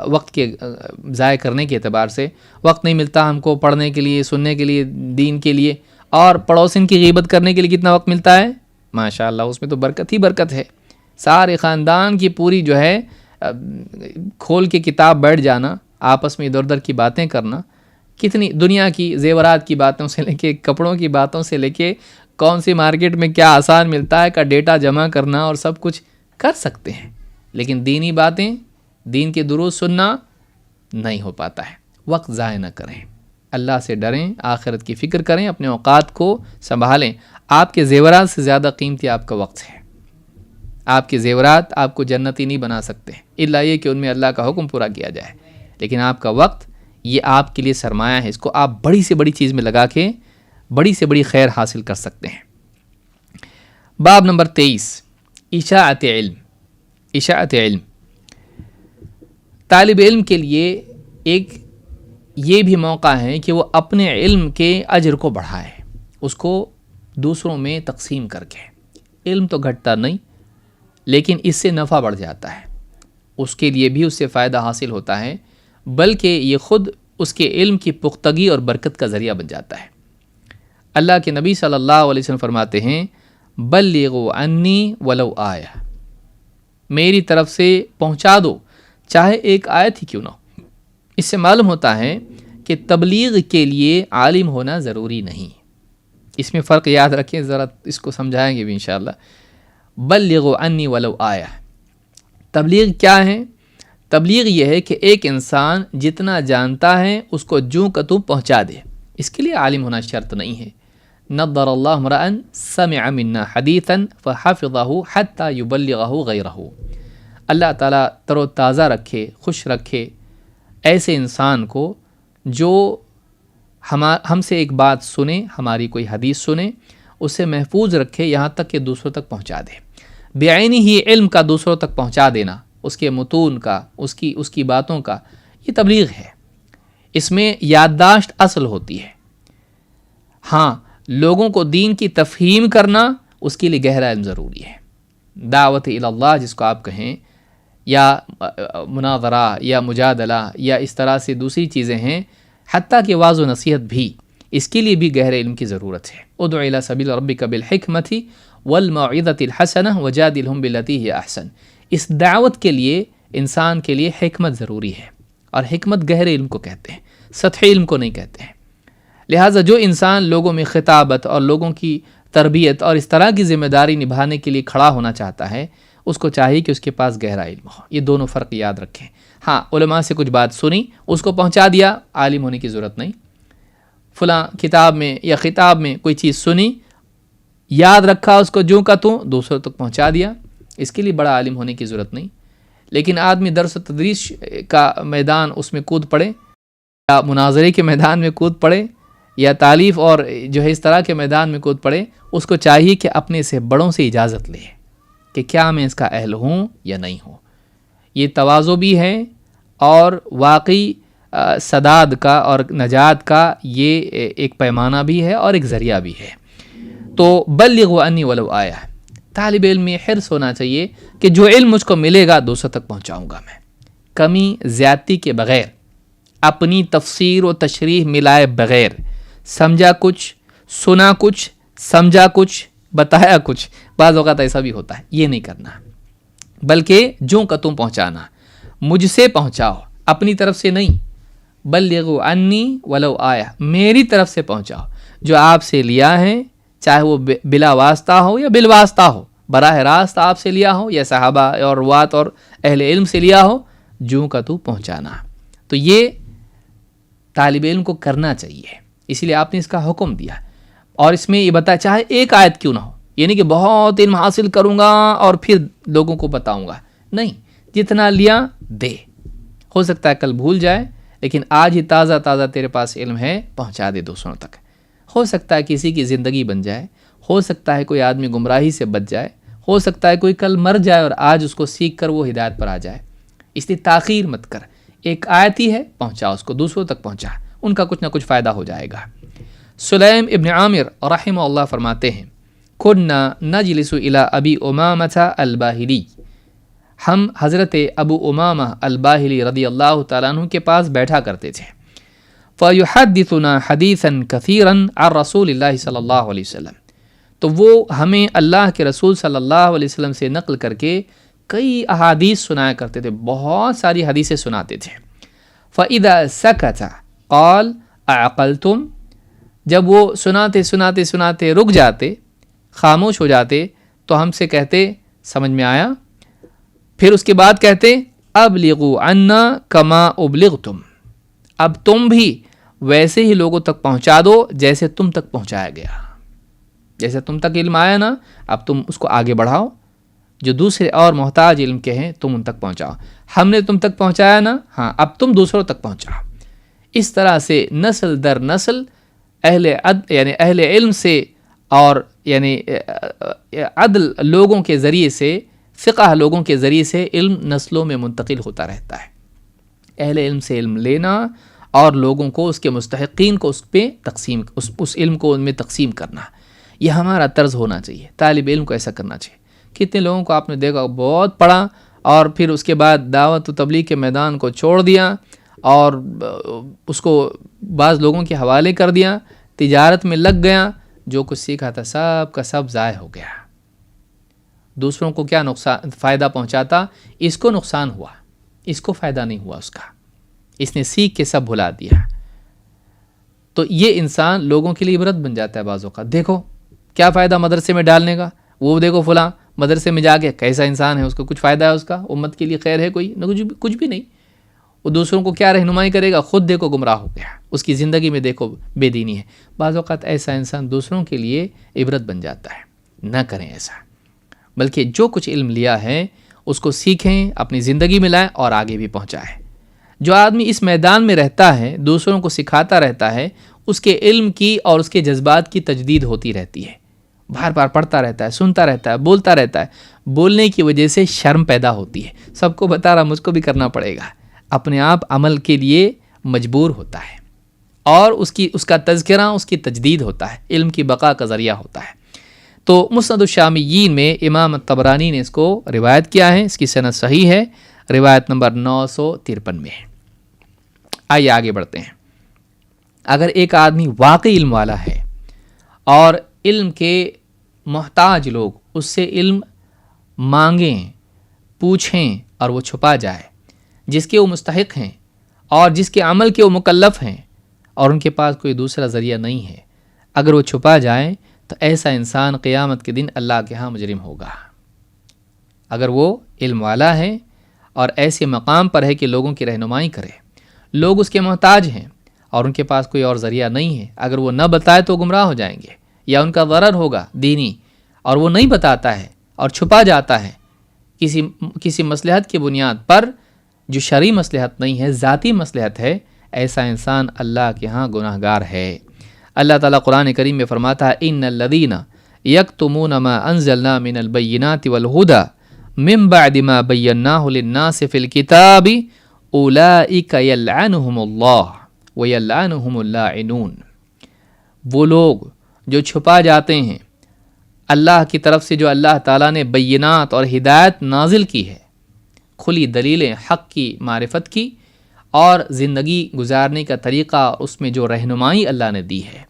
وقت کے ضائع کرنے کے اعتبار سے وقت نہیں ملتا ہم کو پڑھنے کے لیے، سننے کے لیے، دین کے لیے، اور پڑوسن کی غیبت کرنے کے لیے کتنا وقت ملتا ہے؟ ماشاءاللہ اس میں تو برکت ہی برکت ہے۔ سارے خاندان کی پوری جو ہے کھول کے کتاب بیٹھ جانا، آپس میں ادھر ادھر کی باتیں کرنا، کتنی دنیا کی زیورات کی باتوں سے لے کے کپڑوں کی باتوں سے لے کے کون سی مارکیٹ میں کیا آسان ملتا ہے کا ڈیٹا جمع کرنا، اور سب کچھ کر سکتے ہیں، لیکن دینی باتیں، دین کے دروس سننا نہیں ہو پاتا ہے۔ وقت ضائع نہ کریں، اللہ سے ڈریں، آخرت کی فکر کریں، اپنے اوقات کو سنبھالیں۔ آپ کے زیورات سے زیادہ قیمتی آپ کا وقت ہے۔ آپ کے زیورات آپ کو جنتی نہیں بنا سکتے، الا یہ کہ ان میں اللہ کا حکم پورا کیا جائے، لیکن آپ کا وقت یہ آپ کے لیے سرمایہ ہے، اس کو آپ بڑی سے بڑی چیز میں لگا کے بڑی سے بڑی خیر حاصل کر سکتے ہیں۔ باب نمبر 23، اشاعت علم۔ اشاعت علم طالب علم کے لیے ایک یہ بھی موقع ہے کہ وہ اپنے علم کے اجر کو بڑھائے، اس کو دوسروں میں تقسیم کر کے۔ علم تو گھٹتا نہیں، لیکن اس سے نفع بڑھ جاتا ہے، اس کے لیے بھی اس سے فائدہ حاصل ہوتا ہے، بلکہ یہ خود اس کے علم کی پختگی اور برکت کا ذریعہ بن جاتا ہے۔ اللہ کے نبی صلی اللہ علیہ وسلم فرماتے ہیں، بلغوا عنی ولو آیہ، میری طرف سے پہنچا دو چاہے ایک آیت ہی کیوں نہ ہو۔ اس سے معلوم ہوتا ہے کہ تبلیغ کے لیے عالم ہونا ضروری نہیں۔ اس میں فرق یاد رکھیں، ذرا اس کو سمجھائیں گے بھی انشاءاللہ۔ بلغوا عنی ولو آیہ، تبلیغ کیا ہے؟ تبلیغ یہ ہے کہ ایک انسان جتنا جانتا ہے اس کو جوں کا توں پہنچا دے، اس کے لیے عالم ہونا شرط نہیں ہے۔ نضر اللہ امرأ سمع منا حدیثا فحفظہ حتی یبلغہ غیرہ، اللہ تعالیٰ تر و تازہ رکھے، خوش رکھے ایسے انسان کو جو ہم سے ایک بات سنے، ہماری کوئی حدیث سنے، اسے محفوظ رکھے یہاں تک کہ دوسروں تک پہنچا دے۔ بعینی ہی علم کا دوسروں تک پہنچا دینا، اس کے متون کا، اس کی باتوں کا، یہ تبلیغ ہے۔ اس میں یادداشت اصل ہوتی ہے۔ ہاں، لوگوں کو دین کی تفہیم کرنا، اس کے لیے گہرا علم ضروری ہے۔ دعوت الی اللہ جس کو آپ کہیں، یا مناظرہ یا مجادلہ یا اس طرح سے دوسری چیزیں ہیں، حتیٰ کہ واعظ و نصیحت بھی، اس کے لیے بھی گہرے علم کی ضرورت ہے۔ ادع الی سبیل ربک بالحکمۃ والموعظۃ الحسنہ وجادلہم باللتی ہی احسن، اس دعوت کے لیے انسان کے لیے حکمت ضروری ہے، اور حکمت گہرے علم کو کہتے ہیں، سطحی علم کو نہیں کہتے ہیں۔ لہٰذا جو انسان لوگوں میں خطابت اور لوگوں کی تربیت اور اس طرح کی ذمہ داری نبھانے کے لیے کھڑا ہونا چاہتا ہے، اس کو چاہیے کہ اس کے پاس گہرا علم ہو۔ یہ دونوں فرق یاد رکھیں۔ ہاں، علماء سے کچھ بات سنی، اس کو پہنچا دیا، عالم ہونے کی ضرورت نہیں۔ فلاں کتاب میں یا خطاب میں کوئی چیز سنی، یاد رکھا اس کو جوں کا توں، دوسروں تک پہنچا دیا، اس کے لیے بڑا عالم ہونے کی ضرورت نہیں۔ لیکن آدمی درس و تدریس کا میدان اس میں کود پڑے، یا مناظرے کے میدان میں کود پڑے، یا تالیف اور جو ہے اس طرح کے میدان میں کود پڑے، اس کو چاہیے کہ اپنے سے بڑوں سے اجازت لے کہ کیا میں اس کا اہل ہوں یا نہیں ہوں۔ یہ تواضع بھی ہے، اور واقعی سداد کا اور نجات کا یہ ایک پیمانہ بھی ہے اور ایک ذریعہ بھی ہے۔ تو بلغوا انی ولو آیا، طالب علم میں حرص ہونا چاہیے کہ جو علم مجھ کو ملے گا دوسروں تک پہنچاؤں گا میں، کمی زیادتی کے بغیر، اپنی تفسیر و تشریح ملائے بغیر، سمجھا کچھ، سنا کچھ، سمجھا کچھ، بتایا کچھ۔ بعض اوقات ایسا بھی ہوتا ہے، یہ نہیں کرنا، بلکہ جو کا تم پہنچانا، مجھ سے پہنچاؤ، اپنی طرف سے نہیں۔ بلغوا انی ولو آیا، میری طرف سے پہنچاؤ، جو آپ سے لیا ہے، چاہے وہ بلا واسطہ ہو یا بالواسطہ ہو، براہ راست آپ سے لیا ہو یا صحابہ اور روات اور اہل علم سے لیا ہو، جو کا تو پہنچانا۔ تو یہ طالب علم کو کرنا چاہیے، اسی لیے آپ نے اس کا حکم دیا، اور اس میں یہ بتایا چاہے ایک آیت کیوں نہ ہو، یعنی کہ بہت علم حاصل کروں گا اور پھر لوگوں کو بتاؤں گا، نہیں، جتنا لیا دے، ہو سکتا ہے کل بھول جائے، لیکن آج ہی تازہ تازہ تیرے پاس علم ہے، پہنچا دے دوسروں تک۔ ہو سکتا ہے کسی کی زندگی بن جائے، ہو سکتا ہے کوئی آدمی گمراہی سے بچ جائے، ہو سکتا ہے کوئی کل مر جائے اور آج اس کو سیکھ کر وہ ہدایت پر آ جائے، اس لیے تاخیر مت کر، ایک آیت ہی ہے، پہنچا اس کو، دوسروں تک پہنچا، ان کا کچھ نہ کچھ فائدہ ہو جائے گا۔ سلیم ابن عامر رحمہ اللہ فرماتے ہیں، کنا نجلس الی ابی امامۃ الباہلی، ہم حضرت ابو امامہ الباہلی رضی اللہ تعالیٰ عنہ کے پاس بیٹھا کرتے تھے، فیحدثنا حدیثا کثیرا عن رسول اللہ صلی اللہ علیہ وسلم، تو وہ ہمیں اللہ کے رسول صلی اللہ علیہ وسلم سے نقل کر کے کئی احادیث سنایا کرتے تھے، بہت ساری حدیثیں سناتے تھے۔ فَإِذَا سَكَتَ قَالَ أَعْقَلْتُمْ، جب وہ سناتے سناتے سناتے رک جاتے، خاموش ہو جاتے، تو ہم سے کہتے سمجھ میں آیا؟ پھر اس کے بعد کہتے أَبْلِغُوا عَنَّا كَمَا أُبْلِغْتُمْ، اب تم بھی ویسے ہی لوگوں تک پہنچا دو جیسے تم تک پہنچایا گیا، جیسے تم تک علم آیا نا، اب تم اس کو آگے بڑھاؤ، جو دوسرے اور محتاج علم کے ہیں تم ان تک پہنچاؤ، ہم نے تم تک پہنچایا نا، ہاں اب تم دوسروں تک پہنچاؤ۔ اس طرح سے نسل در نسل اہل علم سے اور یعنی عدل لوگوں کے ذریعے سے، فقہ لوگوں کے ذریعے سے علم نسلوں میں منتقل ہوتا رہتا ہے۔ اہل علم سے علم لینا اور لوگوں کو، اس کے مستحقین کو اس پہ تقسیم، اس علم کو ان میں تقسیم کرنا، یہ ہمارا طرز ہونا چاہیے۔ طالب علم کو ایسا کرنا چاہیے۔ کتنے لوگوں کو آپ نے دیکھا بہت پڑھا اور پھر اس کے بعد دعوت و تبلیغ کے میدان کو چھوڑ دیا اور اس کو بعض لوگوں کے حوالے کر دیا، تجارت میں لگ گیا، جو کچھ سیکھا تھا سب کا سب ضائع ہو گیا۔ دوسروں کو کیا نقصان فائدہ پہنچاتا، اس کو نقصان ہوا، اس کو فائدہ نہیں ہوا، اس کا اس نے سیکھ کے سب بھلا دیا۔ تو یہ انسان لوگوں کے لیے عبرت بن جاتا ہے بعض اوقات۔ دیکھو کیا فائدہ مدرسے میں ڈالنے کا، وہ دیکھو فلاں مدرسے میں جا کے کیسا انسان ہے، اس کو کچھ فائدہ ہے، اس کا امت کے لیے خیر ہے کوئی نہ، کچھ بھی نہیں۔ وہ دوسروں کو کیا رہنمائی کرے گا، خود دیکھو گمراہ ہو گیا، اس کی زندگی میں دیکھو بے دینی ہے۔ بعض اوقات ایسا انسان دوسروں کے لیے عبرت بن جاتا ہے۔ نہ کریں ایسا، بلکہ جو کچھ علم لیا ہے اس کو سیکھیں، اپنی زندگی میں لائیں اور آگے بھی پہنچائیں۔ جو آدمی اس میدان میں رہتا ہے، دوسروں کو سکھاتا رہتا ہے، اس کے علم کی اور اس کے جذبات کی تجدید ہوتی رہتی ہے، بار بار پڑھتا رہتا ہے، سنتا رہتا ہے، بولتا رہتا ہے۔ بولنے کی وجہ سے شرم پیدا ہوتی ہے، سب کو بتا رہا، مجھ کو بھی کرنا پڑے گا، اپنے آپ عمل کے لیے مجبور ہوتا ہے، اور اس کا تذکرہ، اس کی تجدید ہوتا ہے، علم کی بقا کا ذریعہ ہوتا ہے۔ تو مسند الشامیین میں امام طبرانی نے اس کو روایت کیا ہے، اس کی سند صحیح ہے، روایت نمبر 953 میں ہے۔ آئیے آگے بڑھتے ہیں۔ اگر ایک آدمی واقعی علم والا ہے اور علم کے محتاج لوگ اس سے علم مانگیں، پوچھیں اور وہ چھپا جائے، جس کے وہ مستحق ہیں اور جس کے عمل کے وہ مکلف ہیں، اور ان کے پاس کوئی دوسرا ذریعہ نہیں ہے، اگر وہ چھپا جائے تو ایسا انسان قیامت کے دن اللہ کے ہاں مجرم ہوگا۔ اگر وہ علم والا ہے اور ایسے مقام پر ہے کہ لوگوں کی رہنمائی کرے، لوگ اس کے محتاج ہیں اور ان کے پاس کوئی اور ذریعہ نہیں ہے، اگر وہ نہ بتائے تو گمراہ ہو جائیں گے یا ان کا ضرر ہوگا دینی، اور وہ نہیں بتاتا ہے اور چھپا جاتا ہے کسی مصلحت کی بنیاد پر جو شرعی مصلحت نہیں ہے، ذاتی مصلحت ہے، ایسا انسان اللہ کے ہاں گناہ گار ہے۔ اللہ تعالیٰ قرآن کریم میں فرماتا ہے ان الذین یکتمون ما انزلنا من البینات والہدی من بعد ما بیناہ للناس فی الکتاب اولئک یلعنہم اللہ ویلعنہم اللاعنون، وہ لوگ جو چھپا جاتے ہیں اللہ کی طرف سے جو اللہ تعالیٰ نے بینات اور ہدایت نازل کی ہے، کھلی دلیلیں حق کی معرفت کی اور زندگی گزارنے کا طریقہ، اس میں جو رہنمائی اللہ نے دی ہے،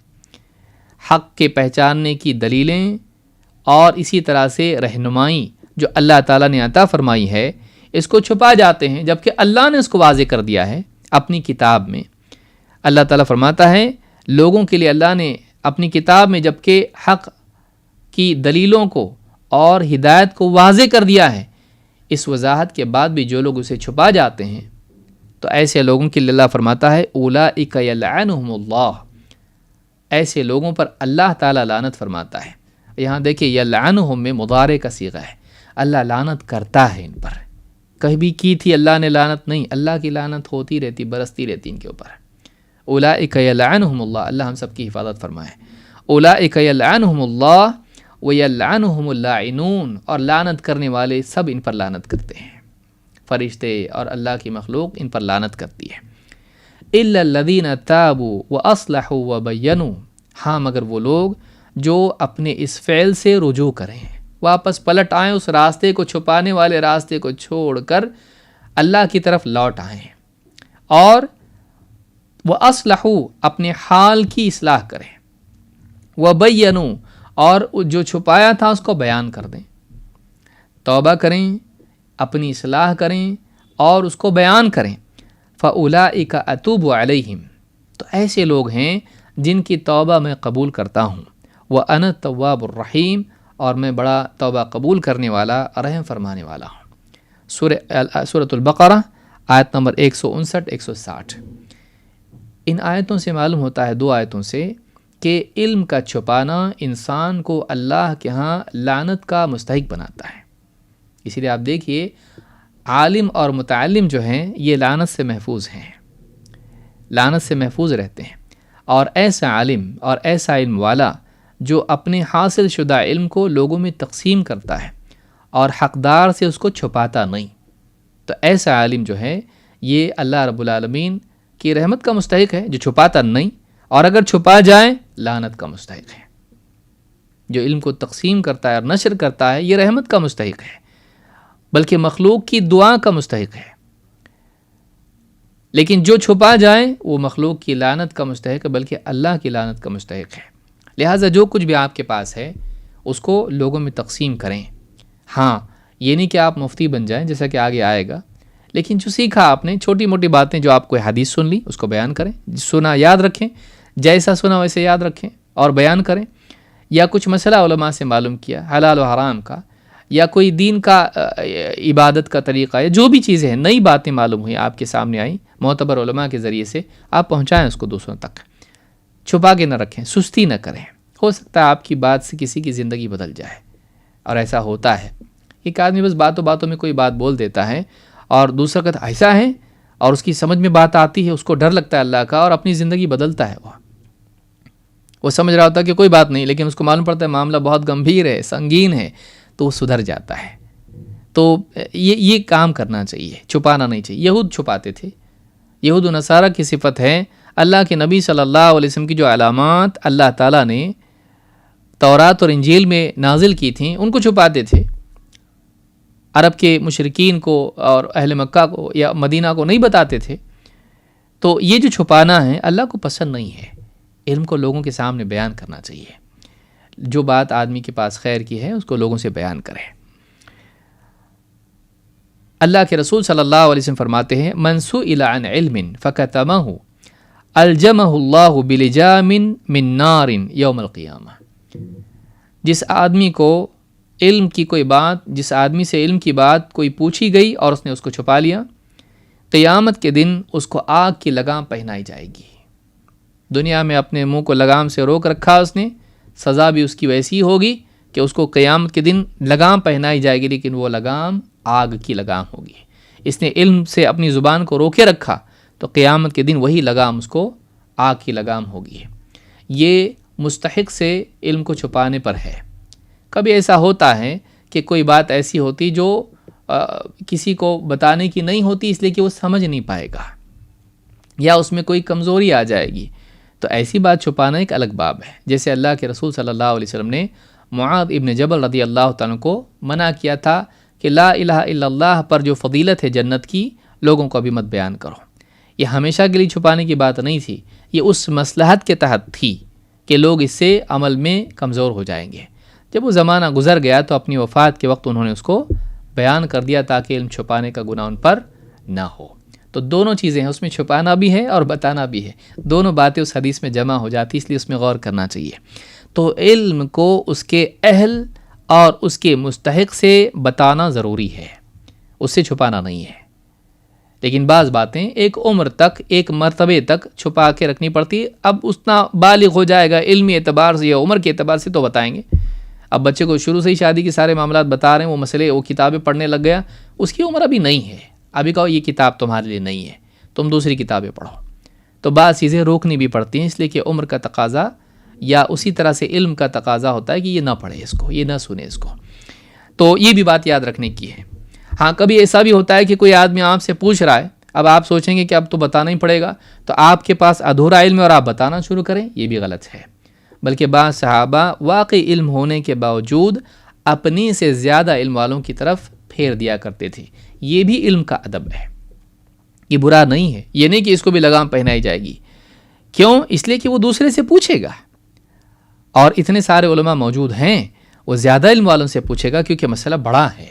حق کے پہچاننے کی دلیلیں اور اسی طرح سے رہنمائی جو اللہ تعالیٰ نے عطا فرمائی ہے، اس کو چھپا جاتے ہیں جبکہ اللہ نے اس کو واضح کر دیا ہے اپنی کتاب میں۔ اللہ تعالیٰ فرماتا ہے لوگوں کے لیے اللہ نے اپنی کتاب میں جبکہ حق کی دلیلوں کو اور ہدایت کو واضح کر دیا ہے، اس وضاحت کے بعد بھی جو لوگ اسے چھپا جاتے ہیں تو ایسے لوگوں کے لیے اللہ فرماتا ہے اولئک یلعنہم اللہ، ایسے لوگوں پر اللہ تعالیٰ لعنت فرماتا ہے۔ یہاں دیکھیں یلعنہم میں مضارع کا صیغہ ہے، اللہ لعنت کرتا ہے ان پر، کبھی کی تھی اللہ نے لعنت نہیں، اللہ کی لعنت ہوتی رہتی، برستی رہتی ان کے اوپر۔ اولئک یلعنہم اللہ، اللہ ہم سب کی حفاظت فرمائے۔ اولئک یلعنہم اللہ ویلعنہم اللاعنون، اور لعنت کرنے والے سب ان پر لعنت کرتے ہیں، فرشتے اور اللہ کی مخلوق ان پر لعنت کرتی ہے۔ الا الذین تابوا واصلحوا وبینوا، ہاں مگر وہ لوگ جو اپنے اس فعل سے رجوع کریں، واپس پلٹ آئیں، اس راستے کو چھپانے والے راستے کو چھوڑ کر اللہ کی طرف لوٹ آئیں، اور وَأَصْلَحُوا اپنے حال کی اصلاح کریں، وَبَيَّنُوا اور جو چھپایا تھا اس کو بیان کر دیں، توبہ کریں، اپنی اصلاح کریں اور اس کو بیان کریں۔ فَأُولَئِكَ أَتُوبُ عَلَيْهِمْ، تو ایسے لوگ ہیں جن کی توبہ میں قبول کرتا ہوں، وَأَنَا التَّوَّابُ الرَّحِيمُ، اور میں بڑا توبہ قبول کرنے والا، رحم فرمانے والا ہوں۔ سورۃ البقرہ آیت نمبر 159 160۔ ان آیتوں سے معلوم ہوتا ہے، دو آیتوں سے، کہ علم کا چھپانا انسان کو اللہ کے ہاں لعنت کا مستحق بناتا ہے۔ اسی لیے آپ دیکھیے عالم اور متعلم جو ہیں یہ لعنت سے محفوظ ہیں، لعنت سے محفوظ رہتے ہیں، اور ایسا عالم اور ایسا علم والا جو اپنے حاصل شدہ علم کو لوگوں میں تقسیم کرتا ہے اور حقدار سے اس کو چھپاتا نہیں، تو ایسا عالم جو ہے یہ اللہ رب العالمین کی رحمت کا مستحق ہے، جو چھپاتا نہیں، اور اگر چھپا جائے لعنت کا مستحق ہے۔ جو علم کو تقسیم کرتا ہے اور نشر کرتا ہے یہ رحمت کا مستحق ہے، بلکہ مخلوق کی دعا کا مستحق ہے، لیکن جو چھپا جائے وہ مخلوق کی لعنت کا مستحق ہے، بلکہ اللہ کی لعنت کا مستحق ہے۔ لہٰذا جو کچھ بھی آپ کے پاس ہے اس کو لوگوں میں تقسیم کریں۔ ہاں یہ نہیں کہ آپ مفتی بن جائیں، جیسا کہ آگے آئے گا، لیکن جو سیکھا آپ نے، چھوٹی موٹی باتیں جو آپ کو حدیث سن لی اس کو بیان کریں، سنا یاد رکھیں، جیسا سنا ویسے یاد رکھیں اور بیان کریں، یا کچھ مسئلہ علماء سے معلوم کیا حلال و حرام کا، یا کوئی دین کا عبادت کا طریقہ، یا جو بھی چیزیں ہیں، نئی باتیں معلوم ہوئی آپ کے سامنے آئیں معتبر علماء کے ذریعے سے، آپ پہنچائیں اس کو دوسروں تک، چھپا کے نہ رکھیں، سستی نہ کریں۔ ہو سکتا ہے آپ کی بات سے کسی کی زندگی بدل جائے، اور ایسا ہوتا ہے۔ ایک آدمی بس باتوں باتوں میں کوئی بات بول دیتا ہے اور دوسرا کہتا ایسا ہے، اور اس کی سمجھ میں بات آتی ہے، اس کو ڈر لگتا ہے اللہ کا، اور اپنی زندگی بدلتا ہے۔ وہ سمجھ رہا ہوتا ہے کہ کوئی بات نہیں، لیکن اس کو معلوم پڑتا ہے معاملہ بہت گمبھیر ہے، سنگین ہے، تو وہ سدھر جاتا ہے۔ تو یہ کام کرنا چاہیے، چھپانا نہیں چاہیے۔ یہود چھپاتے تھے، یہود و نصارہ کی صفت ہے۔ اللہ کے نبی صلی اللہ علیہ وسلم کی جو علامات اللہ تعالیٰ نے تورات اور انجیل میں نازل کی تھیں ان کو چھپاتے تھے، عرب کے مشرکین کو اور اہل مکہ کو یا مدینہ کو نہیں بتاتے تھے۔ تو یہ جو چھپانا ہے اللہ کو پسند نہیں ہے۔ علم کو لوگوں کے سامنے بیان کرنا چاہیے، جو بات آدمی کے پاس خیر کی ہے اس کو لوگوں سے بیان کریں۔ اللہ کے رسول صلی اللہ علیہ وسلم فرماتے ہیں من سئل عن علم فکتمہ الجمہ اللہ بلجام من نار یوم القیامہ، جس آدمی کو علم کی کوئی بات، جس آدمی سے علم کی بات کوئی پوچھی گئی اور اس نے اس کو چھپا لیا، قیامت کے دن اس کو آگ کی لگام پہنائی جائے گی۔ دنیا میں اپنے منہ کو لگام سے روک رکھا اس نے، سزا بھی اس کی ویسی ہوگی کہ اس کو قیامت کے دن لگام پہنائی جائے گی، لیکن وہ لگام آگ کی لگام ہوگی۔ اس نے علم سے اپنی زبان کو روکے رکھا تو قیامت کے دن وہی لگام اس کو آگ کی لگام ہوگی۔ یہ مستحق سے علم کو چھپانے پر ہے۔ کبھی ایسا ہوتا ہے کہ کوئی بات ایسی ہوتی جو کسی کو بتانے کی نہیں ہوتی، اس لیے کہ وہ سمجھ نہیں پائے گا یا اس میں کوئی کمزوری آ جائے گی، تو ایسی بات چھپانا ایک الگ باب ہے. جیسے اللہ کے رسول صلی اللہ علیہ وسلم نے معاذ ابن جبل رضی اللہ تعالیٰ کو منع کیا تھا کہ لا الہ الا اللہ پر جو فضیلت ہے جنت کی، لوگوں کو ابھی مت بیان کرو. یہ ہمیشہ کے لیے چھپانے کی بات نہیں تھی، یہ اس مصلحت کے تحت تھی کہ لوگ اس سے عمل میں کمزور ہو جائیں گے. جب وہ زمانہ گزر گیا تو اپنی وفات کے وقت انہوں نے اس کو بیان کر دیا تاکہ علم چھپانے کا گناہ ان پر نہ ہو. تو دونوں چیزیں ہیں، اس میں چھپانا بھی ہے اور بتانا بھی ہے، دونوں باتیں اس حدیث میں جمع ہو جاتی، اس لیے اس میں غور کرنا چاہیے. تو علم کو اس کے اہل اور اس کے مستحق سے بتانا ضروری ہے، اس سے چھپانا نہیں ہے. لیکن بعض باتیں ایک عمر تک، ایک مرتبے تک چھپا کے رکھنی پڑتی. اب اتنا بالغ ہو جائے گا علمی اعتبار سے یا عمر کے اعتبار سے تو بتائیں گے. اب بچے کو شروع سے ہی شادی کے سارے معاملات بتا رہے ہیں، وہ مسئلے، وہ کتابیں پڑھنے لگ گیا، اس کی عمر ابھی نہیں ہے. ابھی کہو یہ کتاب تمہارے لیے نہیں ہے، تم دوسری کتابیں پڑھو. تو بعض چیزیں روکنی بھی پڑتی ہیں، اس لیے کہ عمر کا تقاضا یا اسی طرح سے علم کا تقاضا ہوتا ہے کہ یہ نہ پڑھے اس کو، یہ نہ سنے اس کو. تو یہ بھی بات یاد رکھنے کی ہے. ہاں کبھی ایسا بھی ہوتا ہے کہ کوئی آدمی آپ سے پوچھ رہا ہے، اب آپ سوچیں گے کہ اب تو بتانا ہی پڑے گا، تو آپ کے پاس ادھورا علم ہے اور آپ بتانا شروع کریں، یہ بھی غلط ہے. بلکہ بعض صحابہ واقعی علم ہونے کے باوجود اپنی سے زیادہ علم والوں کی طرف پھیر دیا کرتے تھے. یہ بھی علم کا ادب ہے، یہ برا نہیں ہے. یہ نہیں کہ اس کو بھی لگام پہنائی جائے گی. کیوں؟ اس لیے کہ وہ دوسرے سے پوچھے گا، اور اتنے سارے علماء موجود ہیں، وہ زیادہ علم والوں سے پوچھے گا کیونکہ مسئلہ بڑا ہے.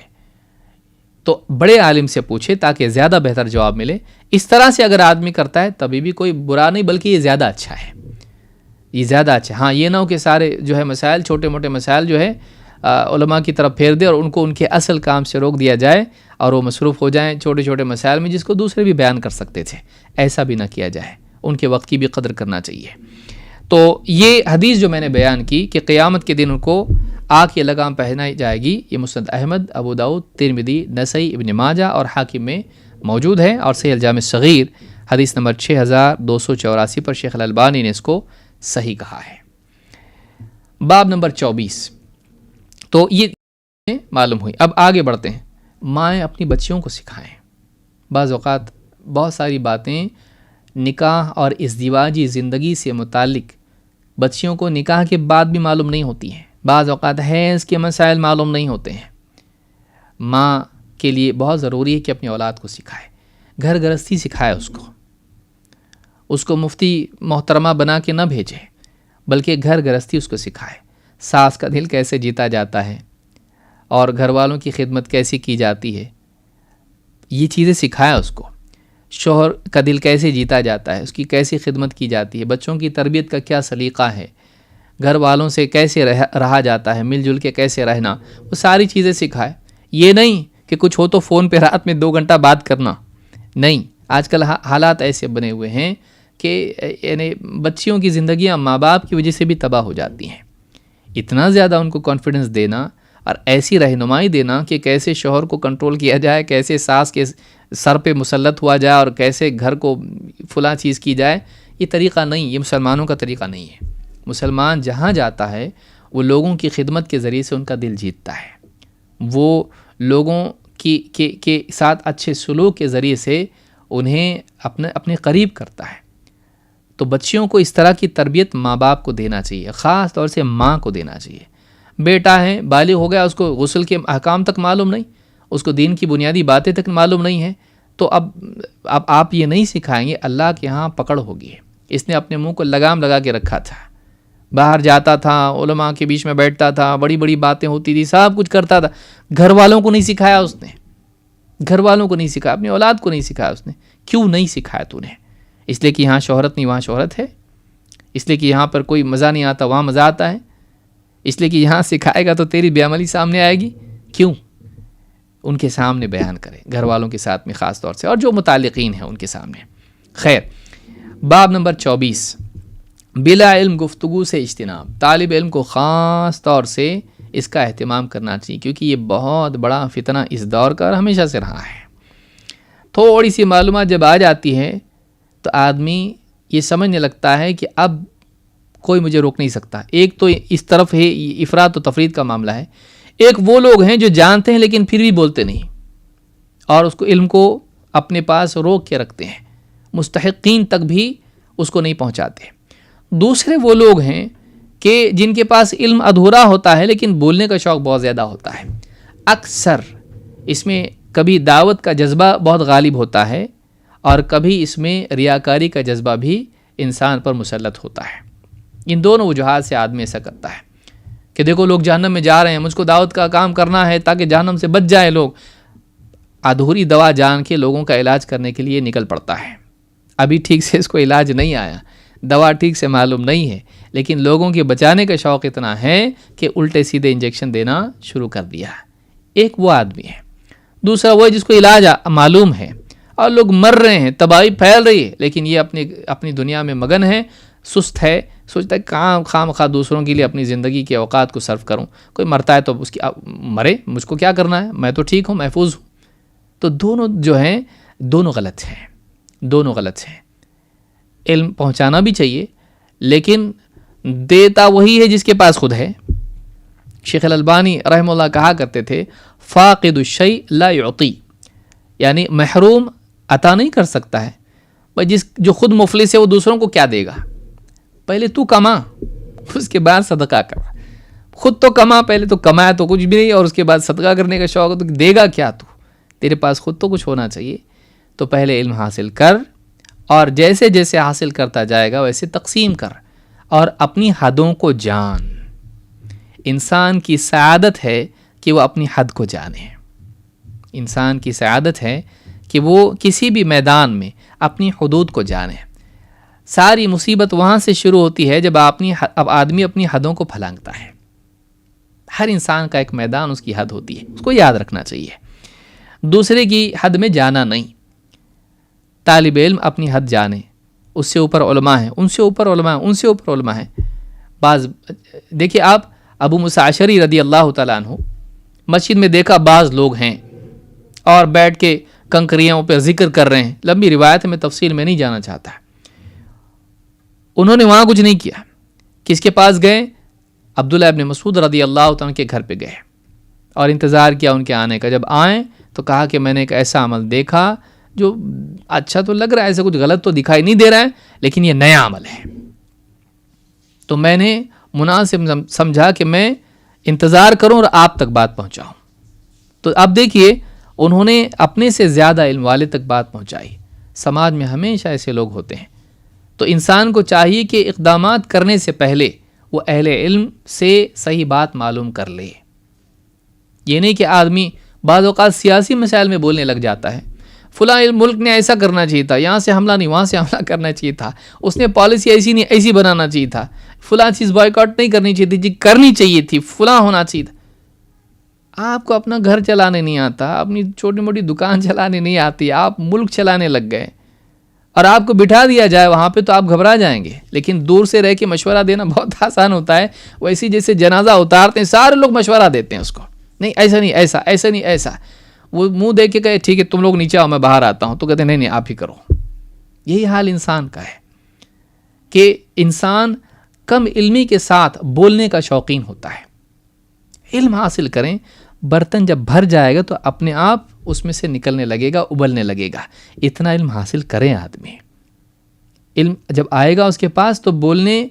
تو بڑے عالم سے پوچھے تاکہ زیادہ بہتر جواب ملے. اس طرح سے اگر آدمی کرتا ہے تبھی بھی کوئی برا نہیں، بلکہ یہ زیادہ اچھا ہے، یہ زیادہ اچھا. ہاں یہ نہ ہو کہ سارے جو ہے مسائل، چھوٹے موٹے مسائل جو ہے علماء کی طرف پھیر دے اور ان کو ان کے اصل کام سے روک دیا جائے اور وہ مصروف ہو جائیں چھوٹے چھوٹے مسائل میں جس کو دوسرے بھی بیان کر سکتے تھے. ایسا بھی نہ کیا جائے، ان کے وقت کی بھی قدر کرنا چاہیے. تو یہ حدیث جو میں نے بیان کی کہ قیامت کے دن ان کو آگ کی لگام پہنائی جائے گی، یہ مسند احمد، ابو داؤد، ترمذی، نسائی، ابن ماجہ اور حاکم میں موجود ہے، اور صحیح الجامع الصغیر حدیث نمبر 6284 پر شیخ الالبانی نے اس کو صحیح کہا ہے. باب نمبر 24. تو یہ معلوم ہوئی. اب آگے بڑھتے ہیں. مائیں اپنی بچیوں کو سکھائیں. بعض اوقات بہت ساری باتیں نکاح اور ازدواجی زندگی سے متعلق بچیوں کو نکاح کے بعد بھی معلوم نہیں ہوتی ہیں. بعض اوقات حیض کے مسائل معلوم نہیں ہوتے ہیں. ماں کے لیے بہت ضروری ہے کہ اپنی اولاد کو سکھائے، گھر گرہستی سکھائے، اس کو مفتی محترمہ بنا کے نہ بھیجے، بلکہ گھر گرہستی اس کو سکھائے. ساس کا دل کیسے جیتا جاتا ہے اور گھر والوں کی خدمت کیسی کی جاتی ہے، یہ چیزیں سکھائے اس کو. شوہر کا دل کیسے جیتا جاتا ہے، اس کی کیسی خدمت کی جاتی ہے، بچوں کی تربیت کا کیا سلیقہ ہے، گھر والوں سے کیسے رہا جاتا ہے، مل جل کے کیسے رہنا، وہ ساری چیزیں سکھائے. یہ نہیں کہ کچھ ہو تو فون پہ رات میں 2 گھنٹہ بات کرنا. نہیں، آج کل حالات ایسے بنے ہوئے ہیں کہ یعنی بچیوں کی زندگیاں ماں باپ کی وجہ سے بھی تباہ ہو جاتی ہیں. اتنا زیادہ ان کو کانفیڈنس دینا اور ایسی رہنمائی دینا کہ کیسے شوہر کو کنٹرول کیا جائے، کیسے ساس کے سر پہ مسلط ہوا جائے اور کیسے گھر کو فلاں چیز کی جائے، یہ طریقہ نہیں، یہ مسلمانوں کا طریقہ نہیں ہے. مسلمان جہاں جاتا ہے وہ لوگوں کی خدمت کے ذریعے سے ان کا دل جیتتا ہے، وہ لوگوں کے ساتھ اچھے سلوک کے ذریعے سے انہیں اپنے قریب کرتا ہے. تو بچیوں کو اس طرح کی تربیت ماں باپ کو دینا چاہیے، خاص طور سے ماں کو دینا چاہیے. بیٹا ہے، بالغ ہو گیا، اس کو غسل کے احکام تک معلوم نہیں، اس کو دین کی بنیادی باتیں تک معلوم نہیں ہے، تو اب آپ یہ نہیں سکھائیں گے، اللہ کے ہاں پکڑ ہوگی. اس نے اپنے منہ کو لگام لگا کے رکھا تھا، باہر جاتا تھا، علماء کے بیچ میں بیٹھتا تھا، بڑی بڑی باتیں ہوتی تھی، سب کچھ کرتا تھا. گھر والوں کو نہیں سکھایا اس نے، گھر والوں کو نہیں سکھایا، اپنی اولاد کو نہیں سکھایا اس نے. کیوں نہیں سکھایا تو نے؟ اس لیے کہ یہاں شہرت نہیں وہاں شہرت ہے، اس لیے کہ یہاں پر کوئی مزہ نہیں آتا وہاں مزہ آتا ہے، اس لیے کہ یہاں سکھائے گا تو تیری بے عملی سامنے آئے گی. کیوں؟ ان کے سامنے بیان کرے، گھر والوں کے ساتھ میں خاص طور سے، اور جو متعلقین ہیں ان کے سامنے. خیر، باب نمبر 24. بلا علم گفتگو سے اجتناب. طالب علم کو خاص طور سے اس کا اہتمام کرنا چاہیے، کیونکہ یہ بہت بڑا فتنہ اس دور کا اور ہمیشہ سے رہا ہے. تھوڑی سی معلومات جب آ جاتی ہے تو آدمی یہ سمجھنے لگتا ہے کہ اب کوئی مجھے روک نہیں سکتا. ایک تو اس طرف ہے افراط و تفرید کا معاملہ ہے، ایک وہ لوگ ہیں جو جانتے ہیں لیکن پھر بھی بولتے نہیں. اور اس کو علم کو اپنے پاس روک کے رکھتے ہیں، مستحقین تک بھی اس کو نہیں پہنچاتے۔ دوسرے وہ لوگ ہیں کہ جن کے پاس علم ادھورا ہوتا ہے لیکن بولنے کا شوق بہت زیادہ ہوتا ہے۔ اکثر اس میں کبھی دعوت کا جذبہ بہت غالب ہوتا ہے اور کبھی اس میں ریاکاری کا جذبہ بھی انسان پر مسلط ہوتا ہے۔ ان دونوں وجوہات سے آدمی ایسا کرتا ہے کہ دیکھو لوگ جہنم میں جا رہے ہیں، مجھ کو دعوت کا کام کرنا ہے تاکہ جہنم سے بچ جائیں لوگ۔ ادھوری دوا جان کے لوگوں کا علاج کرنے کے لیے نکل پڑتا ہے۔ ابھی ٹھیک سے اس کو علاج نہیں آیا، دوا ٹھیک سے معلوم نہیں ہے، لیکن لوگوں کے بچانے کا شوق اتنا ہے کہ الٹے سیدھے انجیکشن دینا شروع کر دیا۔ ایک وہ آدمی ہے۔ دوسرا وہ ہے جس کو علاج معلوم ہے اور لوگ مر رہے ہیں، تباہی پھیل رہی ہے، لیکن یہ اپنی دنیا میں مگن ہے، سست ہے، سوچتا ہے کہاں خواہ دوسروں کے لیے اپنی زندگی کے اوقات کو صرف کروں۔ کوئی مرتا ہے تو اس کی مرے، مجھ کو کیا کرنا ہے، میں تو ٹھیک ہوں، محفوظ ہوں۔ تو دونوں جو ہیں دونوں غلط ہیں، دونوں غلط ہیں۔ علم پہنچانا بھی چاہیے لیکن دیتا وہی ہے جس کے پاس خود ہے۔ شیخ الالبانی رحمہ اللہ کہا کرتے تھے فاقد الشیء لا یعطی، یعنی محروم عطا نہیں کر سکتا ہے۔ جو خود مفلس ہے وہ دوسروں کو کیا دے گا؟ پہلے تو کما، اس کے بعد صدقہ کر۔ خود تو کما، پہلے تو کمایا تو کچھ بھی نہیں اور اس کے بعد صدقہ کرنے کا شوق تو دے گا کیا؟ تو تیرے پاس خود تو کچھ ہونا چاہیے۔ تو پہلے علم حاصل کر اور جیسے جیسے حاصل کرتا جائے گا ویسے تقسیم کر اور اپنی حدوں کو جان۔ انسان کی سعادت ہے کہ وہ اپنی حد کو جانے۔ انسان کی سعادت ہے کہ وہ کسی بھی میدان میں اپنی حدود کو جانے۔ ساری مصیبت وہاں سے شروع ہوتی ہے جب آدمی اپنی حدوں کو پھلانگتا ہے۔ ہر انسان کا ایک میدان، اس کی حد ہوتی ہے، اس کو یاد رکھنا چاہیے، دوسرے کی حد میں جانا نہیں۔ طالب علم اپنی حد جانے، اس سے اوپر علماء ہیں، ان سے اوپر علماء ہیں، ان سے اوپر علماء ہیں۔ بعض دیکھیے آپ ابو موسیٰ اشعری رضی اللہ تعالیٰ عنہ، مسجد میں دیکھا بعض لوگ ہیں اور بیٹھ کے کنکریوں پہ ذکر کر رہے ہیں، لمبی روایت میں تفصیل میں نہیں جانا چاہتا۔ انہوں نے وہاں کچھ نہیں کیا، کس کے پاس گئے؟ عبداللہ ابن مسعود رضی اللہ تعالیٰ کے گھر پہ گئے اور انتظار کیا ان کے آنے کا۔ جب آئیں تو کہا کہ میں نے ایک ایسا عمل دیکھا جو اچھا تو لگ رہا ہے، ایسا کچھ غلط تو دکھائی نہیں دے رہا ہے، لیکن یہ نیا عمل ہے۔ تو میں نے مناسب سمجھا کہ میں انتظار کروں اور آپ تک بات پہنچاؤں۔ تو اب دیکھیے انہوں نے اپنے سے زیادہ علم والے تک بات پہنچائی۔ سماج میں ہمیشہ ایسے لوگ ہوتے ہیں۔ تو انسان کو چاہیے کہ اقدامات کرنے سے پہلے وہ اہل علم سے صحیح بات معلوم کر لے۔ یہ نہیں کہ آدمی بعض اوقات سیاسی مسائل میں بولنے لگ جاتا ہے، فلاں ملک نے ایسا کرنا چاہیے تھا، یہاں سے حملہ نہیں وہاں سے حملہ کرنا چاہیے تھا، اس نے پالیسی ایسی نہیں ایسی بنانا چاہیے تھا، فلاں چیز بائیکاٹ نہیں کرنی چاہیے تھی، جی کرنی چاہیے تھی، فلاں ہونا چاہیے تھا۔ آپ کو اپنا گھر چلانے نہیں آتا، اپنی چھوٹی موٹی دکان چلانے نہیں آتی، آپ ملک چلانے لگ گئے اور آپ کو بٹھا دیا جائے وہاں پہ تو آپ گھبرا جائیں گے، لیکن دور سے رہ کے مشورہ دینا بہت آسان ہوتا ہے۔ ویسے جیسے جنازہ اتارتے ہیں سارے لوگ مشورہ دیتے ہیں اس کو، نہیں ایسا نہیں ایسا، ایسا نہیں ایسا۔ وہ منہ دیکھ کے کہے ٹھیک ہے تم لوگ نیچے آؤ میں باہر آتا ہوں، تو کہتے ہیں نہیں آپ ہی کرو۔ یہی حال انسان کا ہے کہ انسان کم علمی کے ساتھ بولنے کا شوقین ہوتا ہے۔ علم حاصل کریں، برتن جب بھر جائے گا تو اپنے آپ اس میں سے نکلنے لگے گا، ابلنے لگے گا۔ اتنا علم حاصل کریں آدمی۔ علم جب آئے گا اس کے پاس تو بولنے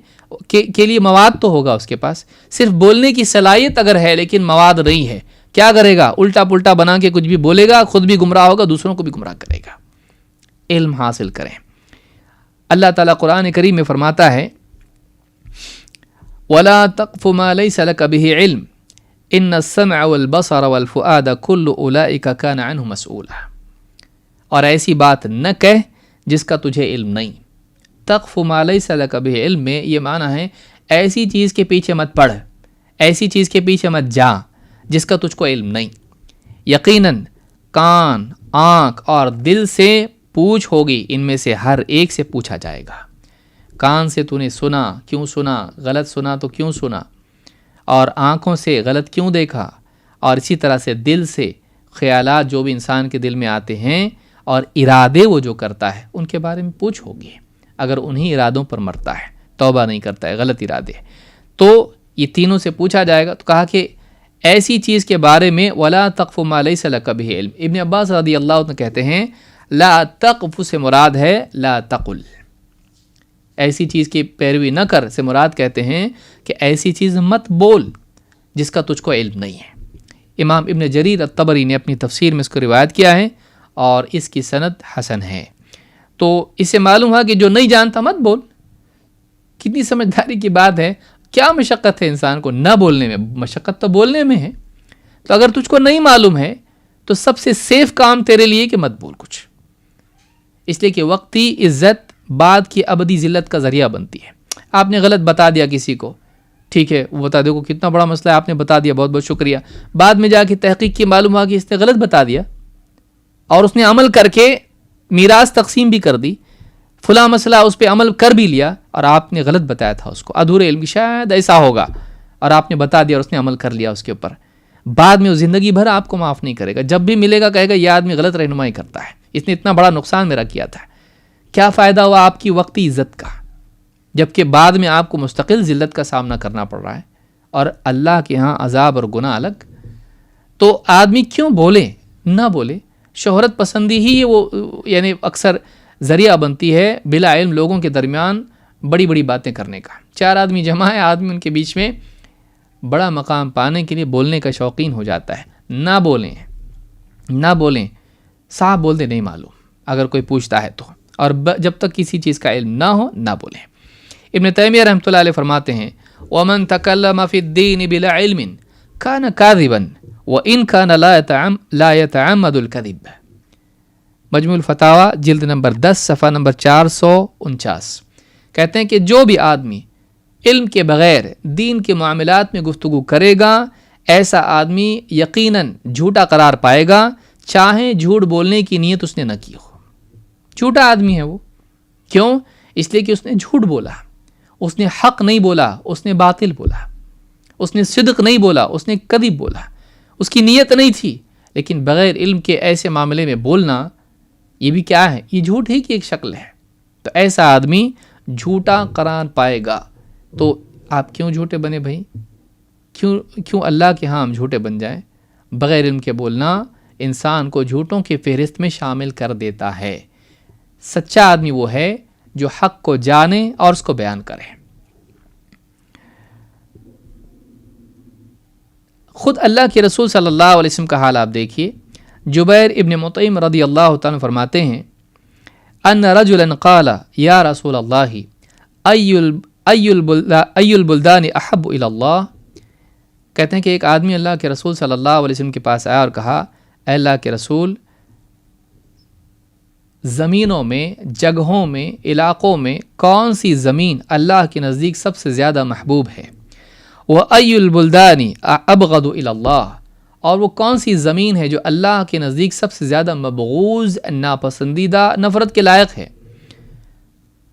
کے لیے مواد تو ہوگا اس کے پاس، صرف بولنے کی صلاحیت اگر ہے لیکن مواد نہیں ہے، کیا کرے گا؟ الٹا پلٹا بنا کے کچھ بھی بولے گا، خود بھی گمراہ ہوگا، دوسروں کو بھی گمراہ کرے گا۔ علم حاصل کریں۔ اللہ تعالیٰ قرآن کریم میں فرماتا ہے وَلَا تَقْفُ مَا لَيْسَ لَكَ بِهِ عِلْمٌ إِنَّ السَّمْعَ وَالْبَصَرَ وَالْفُؤَادَ كُلُّ أُولَئِكَ كَانَ عَنْهُ مسؤولا۔ اور ایسی بات نہ کہہ جس کا تجھے علم نہیں۔ تَقْفُ مَا لَيْسَ لَكَ بِهِ علم میں یہ معنی ہے ایسی چیز کے پیچھے مت پڑھ، ایسی چیز کے پیچھے مت جا جس کا تجھ کو علم نہیں۔ یقیناً کان، آنکھ اور دل سے پوچھ ہوگی، ان میں سے ہر ایک سے پوچھا جائے گا۔ کان سے تو نے سنا، کیوں سنا؟ غلط سنا تو کیوں سنا؟ اور آنکھوں سے غلط کیوں دیکھا؟ اور اسی طرح سے دل سے خیالات جو بھی انسان کے دل میں آتے ہیں اور ارادے وہ جو کرتا ہے ان کے بارے میں پوچھ ہوگی۔ اگر انہی ارادوں پر مرتا ہے، توبہ نہیں کرتا ہے، غلط ارادے، تو یہ تینوں سے پوچھا جائے گا۔ تو کہا کہ ایسی چیز کے بارے میں ولا تقف ما لیس لک بہ علم. ابن عباس رضی اللہ عنہ کہتے ہیں لا تقف سے مراد ہے لا تقل، ایسی چیز کی پیروی نہ کر سے مراد کہتے ہیں کہ ایسی چیز مت بول جس کا تجھ کو علم نہیں ہے. امام ابن جریر الطبری نے اپنی تفسیر میں اس کو روایت کیا ہے اور اس کی سند حسن ہے. تو اس سے معلوم ہوا کہ جو نہیں جانتا مت بول. کتنی سمجھداری کی بات ہے. کیا مشقت ہے انسان کو نہ بولنے میں، مشقت تو بولنے میں ہے. تو اگر تجھ کو نہیں معلوم ہے تو سب سے سیف کام تیرے لیے کہ مت بول کچھ، اس لیے کہ وقتی عزت بعد کی ابدی ذلت کا ذریعہ بنتی ہے. آپ نے غلط بتا دیا کسی کو، ٹھیک ہے، وہ بتا دیکھو کتنا بڑا مسئلہ ہے، آپ نے بتا دیا، بہت بہت شکریہ. بعد میں جا کے تحقیق کی معلوم ہوا کہ اس نے غلط بتا دیا اور اس نے عمل کر کے میراث تقسیم بھی کر دی، فلاں مسئلہ اس پہ عمل کر بھی لیا اور آپ نے غلط بتایا تھا اس کو، ادھورے علم کی شاید ایسا ہوگا، اور آپ نے بتا دیا اور اس نے عمل کر لیا اس کے اوپر. بعد میں وہ زندگی بھر آپ کو معاف نہیں کرے گا. جب بھی ملے گا کہے گا یہ آدمی غلط رہنمائی کرتا ہے، اس نے اتنا بڑا نقصان میرا کیا تھا. کیا فائدہ ہوا آپ کی وقتی عزت کا، جبکہ بعد میں آپ کو مستقل ذلت کا سامنا کرنا پڑ رہا ہے اور اللہ کے ہاں عذاب اور گناہ الگ. تو آدمی کیوں بولے، نہ بولے. شہرت پسندی ہی وہ یعنی اکثر ذریعہ بنتی ہے بلا علم لوگوں کے درمیان بڑی بڑی باتیں کرنے کا. چار آدمی جمع ہے، آدمی ان کے بیچ میں بڑا مقام پانے کے لیے بولنے کا شوقین ہو جاتا ہے. نہ بولیں، نہ بولیں، صاحب بولتے نہیں معلوم اگر کوئی پوچھتا ہے تو، اور جب تک کسی چیز کا علم نہ ہو نہ بولیں. ابن تیمیہ رحمۃ اللہ علیہ فرماتے ہیں وَمَن تَكَلَّمَ فِي الدِّينِ بِلَا عِلْمٍ كَانَ كَاذِبًا وَإِنْ كَانَ لَا يَتَعَمَّدُ الْكَذِبَ. مجموع الفتاوی جلد نمبر 10 صفحہ نمبر 449. کہتے ہیں کہ جو بھی آدمی علم کے بغیر دین کے معاملات میں گفتگو کرے گا ایسا آدمی یقیناً جھوٹا قرار پائے گا، چاہے جھوٹ بولنے کی نیت اس نے نہ کی ہو. جھوٹا آدمی ہے وہ. کیوں؟ اس لیے کہ اس نے جھوٹ بولا، اس نے حق نہیں بولا، اس نے باطل بولا، اس نے صدق نہیں بولا، اس نے کذب بولا، اس کی نیت نہیں تھی. لیکن بغیر علم کے ایسے معاملے میں بولنا یہ بھی کیا ہے؟ یہ جھوٹ ہی کی ایک شکل ہے. تو ایسا آدمی جھوٹا قرار پائے گا. تو آپ کیوں جھوٹے بنے بھائی؟ کیوں اللہ کے ہاں ہم جھوٹے بن جائیں؟ بغیر علم کے بولنا انسان کو جھوٹوں کی فہرست میں شامل کر دیتا ہے. سچا آدمی وہ ہے جو حق کو جانے اور اس کو بیان کرے. خود اللہ کے رسول صلی اللہ علیہ وسلم کا حال آپ دیکھیے. جبیر ابن مطعم رضی اللہ تعالیٰ فرماتے ہیں ان رجلا قال یا رسول اللہ ای البلدان احب الی اللہ. کہتے ہیں کہ ایک آدمی اللہ کے رسول صلی اللہ علیہ وسلم کے پاس آیا اور کہا اے اللہ کے رسول، زمینوں میں، جگہوں میں، علاقوں میں کون سی زمین اللہ کے نزدیک سب سے زیادہ محبوب ہے؟ وَأَيُّ الْبُلْدَانِ أَبْغَضُ إِلَى اللَّهِ، اور وہ کون سی زمین ہے جو اللہ کے نزدیک سب سے زیادہ مبغوض، ناپسندیدہ، نفرت کے لائق ہے؟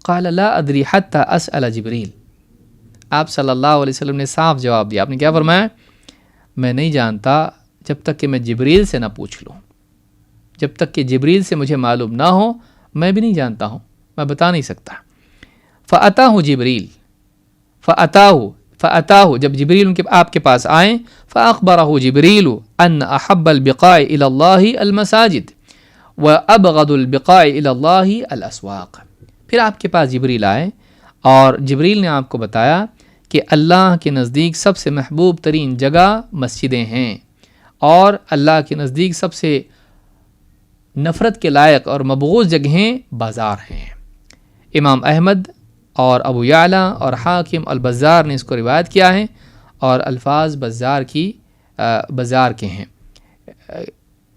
قال لا ادری حتى اسأل جبریل. آپ صلی اللہ علیہ وسلم نے صاف جواب دیا. آپ نے کیا فرمایا؟ میں نہیں جانتا جب تک کہ میں جبریل سے نہ پوچھ لوں. جب تک کہ جبریل سے مجھے معلوم نہ ہو میں بھی نہیں جانتا ہوں، میں بتا نہیں سکتا. فأتاه جبریل فأتاه جب جبریل آپ کے پاس آئیں، فأخبره جبریل ان احب البقاع الى الله المساجد وابغض البقاع الى الله الاسواق. پھر آپ کے پاس جبریل آئے اور جبریل نے آپ کو بتایا کہ اللہ کے نزدیک سب سے محبوب ترین جگہ مسجدیں ہیں اور اللہ کے نزدیک سب سے نفرت کے لائق اور مبغوض جگہیں بازار ہیں. امام احمد اور ابو یعلا اور حاکم البزار نے اس کو روایت کیا ہے اور الفاظ بزار کے ہیں.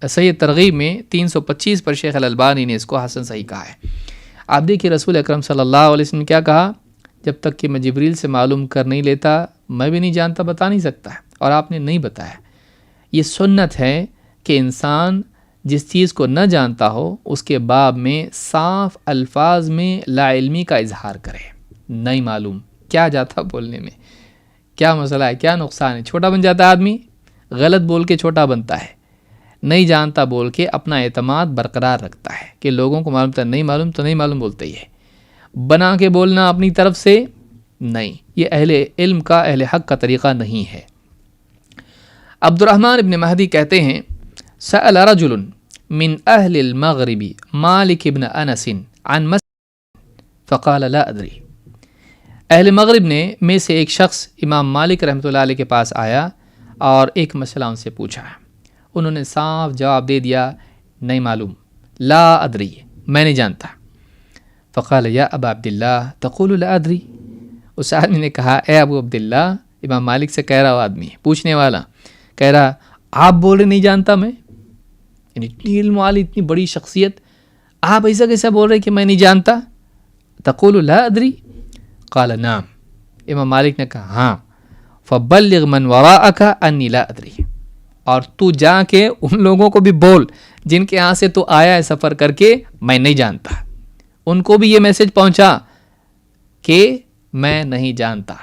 صحیح ترغیب میں 325 پر شیخ الالبانی نے اس کو حسن صحیح کہا ہے. آپ دیکھیے رسول اکرم صلی اللہ علیہ وسلم نے کیا کہا؟ جب تک کہ میں جبریل سے معلوم کر نہیں لیتا میں بھی نہیں جانتا، بتا نہیں سکتا. اور آپ نے نہیں بتایا. یہ سنت ہے کہ انسان جس چیز کو نہ جانتا ہو اس کے باب میں صاف الفاظ میں لا علمی کا اظہار کرے. نہیں معلوم کیا جاتا بولنے میں، کیا مسئلہ ہے، کیا نقصان ہے. چھوٹا بن جاتا ہے آدمی، غلط بول کے چھوٹا بنتا ہے. نہیں جانتا بول کے اپنا اعتماد برقرار رکھتا ہے کہ لوگوں کو معلوم تھا، نہیں معلوم تو نہیں معلوم بولتے ہی ہے. بنا کے بولنا اپنی طرف سے نہیں، یہ اہل علم کا، اہل حق کا طریقہ نہیں ہے. عبد الرحمن ابن مہدی کہتے ہیں سأل رجل من اہل المغرب مالک ابن انس عن مسئلہ فقال لا ادری. اہل مغرب میں سے ایک شخص امام مالک رحمۃ اللہ علیہ کے پاس آیا اور ایک مسئلہ ان سے پوچھا. انہوں نے صاف جواب دے دیا نہیں معلوم، لا ادری، میں نہیں جانتا. فقال یا ابا عبداللہ تقول لا ادری. اس آدمی نے کہا اے ابو عبداللہ، امام مالک سے کہہ رہا وہ آدمی پوچھنے والا کہہ رہا آپ بول رہے نہیں جانتا میں، یعنی اتنی علم والی اتنی بڑی شخصیت، آپ ایسا کیسا بول رہے کہ میں نہیں جانتا؟ تقول لا ادری. قال نعم. امام مالک نے کہا ہاں. فبلغ من وراءک انی لا ادری. اور تو جا کے ان لوگوں کو بھی بول جن کے یہاں سے تو آیا ہے سفر کر کے میں نہیں جانتا، ان کو بھی یہ میسج پہنچا کہ میں نہیں جانتا.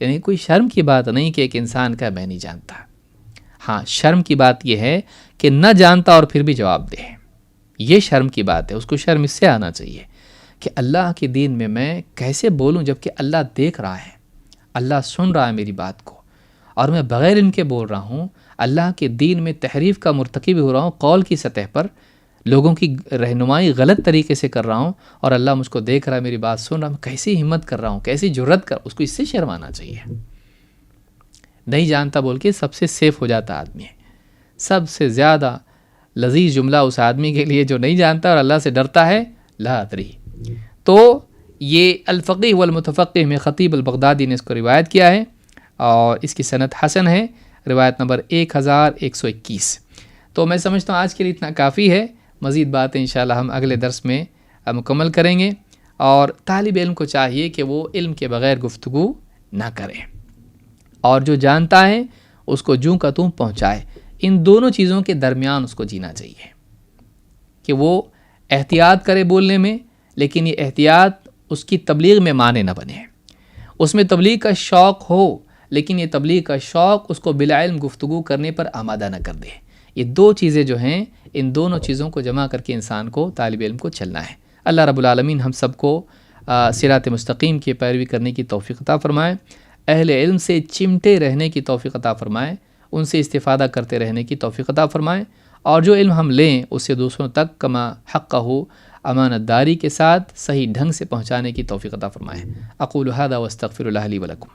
یعنی کوئی شرم کی بات نہیں کہ ایک انسان کا میں نہیں جانتا. ہاں شرم کی بات یہ ہے کہ نہ جانتا اور پھر بھی جواب دے، یہ شرم کی بات ہے. اس کو شرم اس سے آنا چاہیے کہ اللہ کے دین میں میں کیسے بولوں جبکہ اللہ دیکھ رہا ہے، اللہ سن رہا ہے میری بات کو، اور میں بغیر ان کے بول رہا ہوں. اللہ کے دین میں تحریف کا مرتکب ہو رہا ہوں، قول کی سطح پر لوگوں کی رہنمائی غلط طریقے سے کر رہا ہوں، اور اللہ مجھ کو دیکھ رہا ہے، میری بات سن رہا ہے. میں کیسی ہمت کر رہا ہوں، کیسی جرت کر، اس کو اس سے شرمانا چاہیے. نہیں جانتا بول کے سب سے سیف ہو جاتا آدمی ہے. سب سے زیادہ لذیذ جملہ اس آدمی کے لیے جو نہیں جانتا اور اللہ سے ڈرتا ہے لا ادری. تو یہ الفقیہ والمتفقہ میں خطیب البغدادی نے اس کو روایت کیا ہے اور اس کی سند حسن ہے، روایت نمبر 1121. تو میں سمجھتا ہوں آج کے لیے اتنا کافی ہے. مزید باتیں انشاءاللہ ہم اگلے درس میں مکمل کریں گے. اور طالب علم کو چاہیے کہ وہ علم کے بغیر گفتگو نہ کرے، اور جو جانتا ہے اس کو جوں کا توں پہنچائے. ان دونوں چیزوں کے درمیان اس کو جینا چاہیے کہ وہ احتیاط کرے بولنے میں، لیکن یہ احتیاط اس کی تبلیغ میں معنی نہ بنے. اس میں تبلیغ کا شوق ہو، لیکن یہ تبلیغ کا شوق اس کو بلا علم گفتگو کرنے پر آمادہ نہ کر دے. یہ دو چیزیں جو ہیں، ان دونوں چیزوں کو جمع کر کے انسان کو، طالب علم کو چلنا ہے. اللہ رب العالمین ہم سب کو صراط مستقیم کی پیروی کرنے کی توفیق عطا فرمائے، اہل علم سے چمٹے رہنے کی توفیق عطا فرمائے، ان سے استفادہ کرتے رہنے کی توفیق عطا فرمائے، اور جو علم ہم لیں اس سے دوسروں تک کما حقہ امانت داری کے ساتھ صحیح ڈھنگ سے پہنچانے کی توفیق عطا فرمائے. اقول ھذا واستغفر اللہ لی ولکم.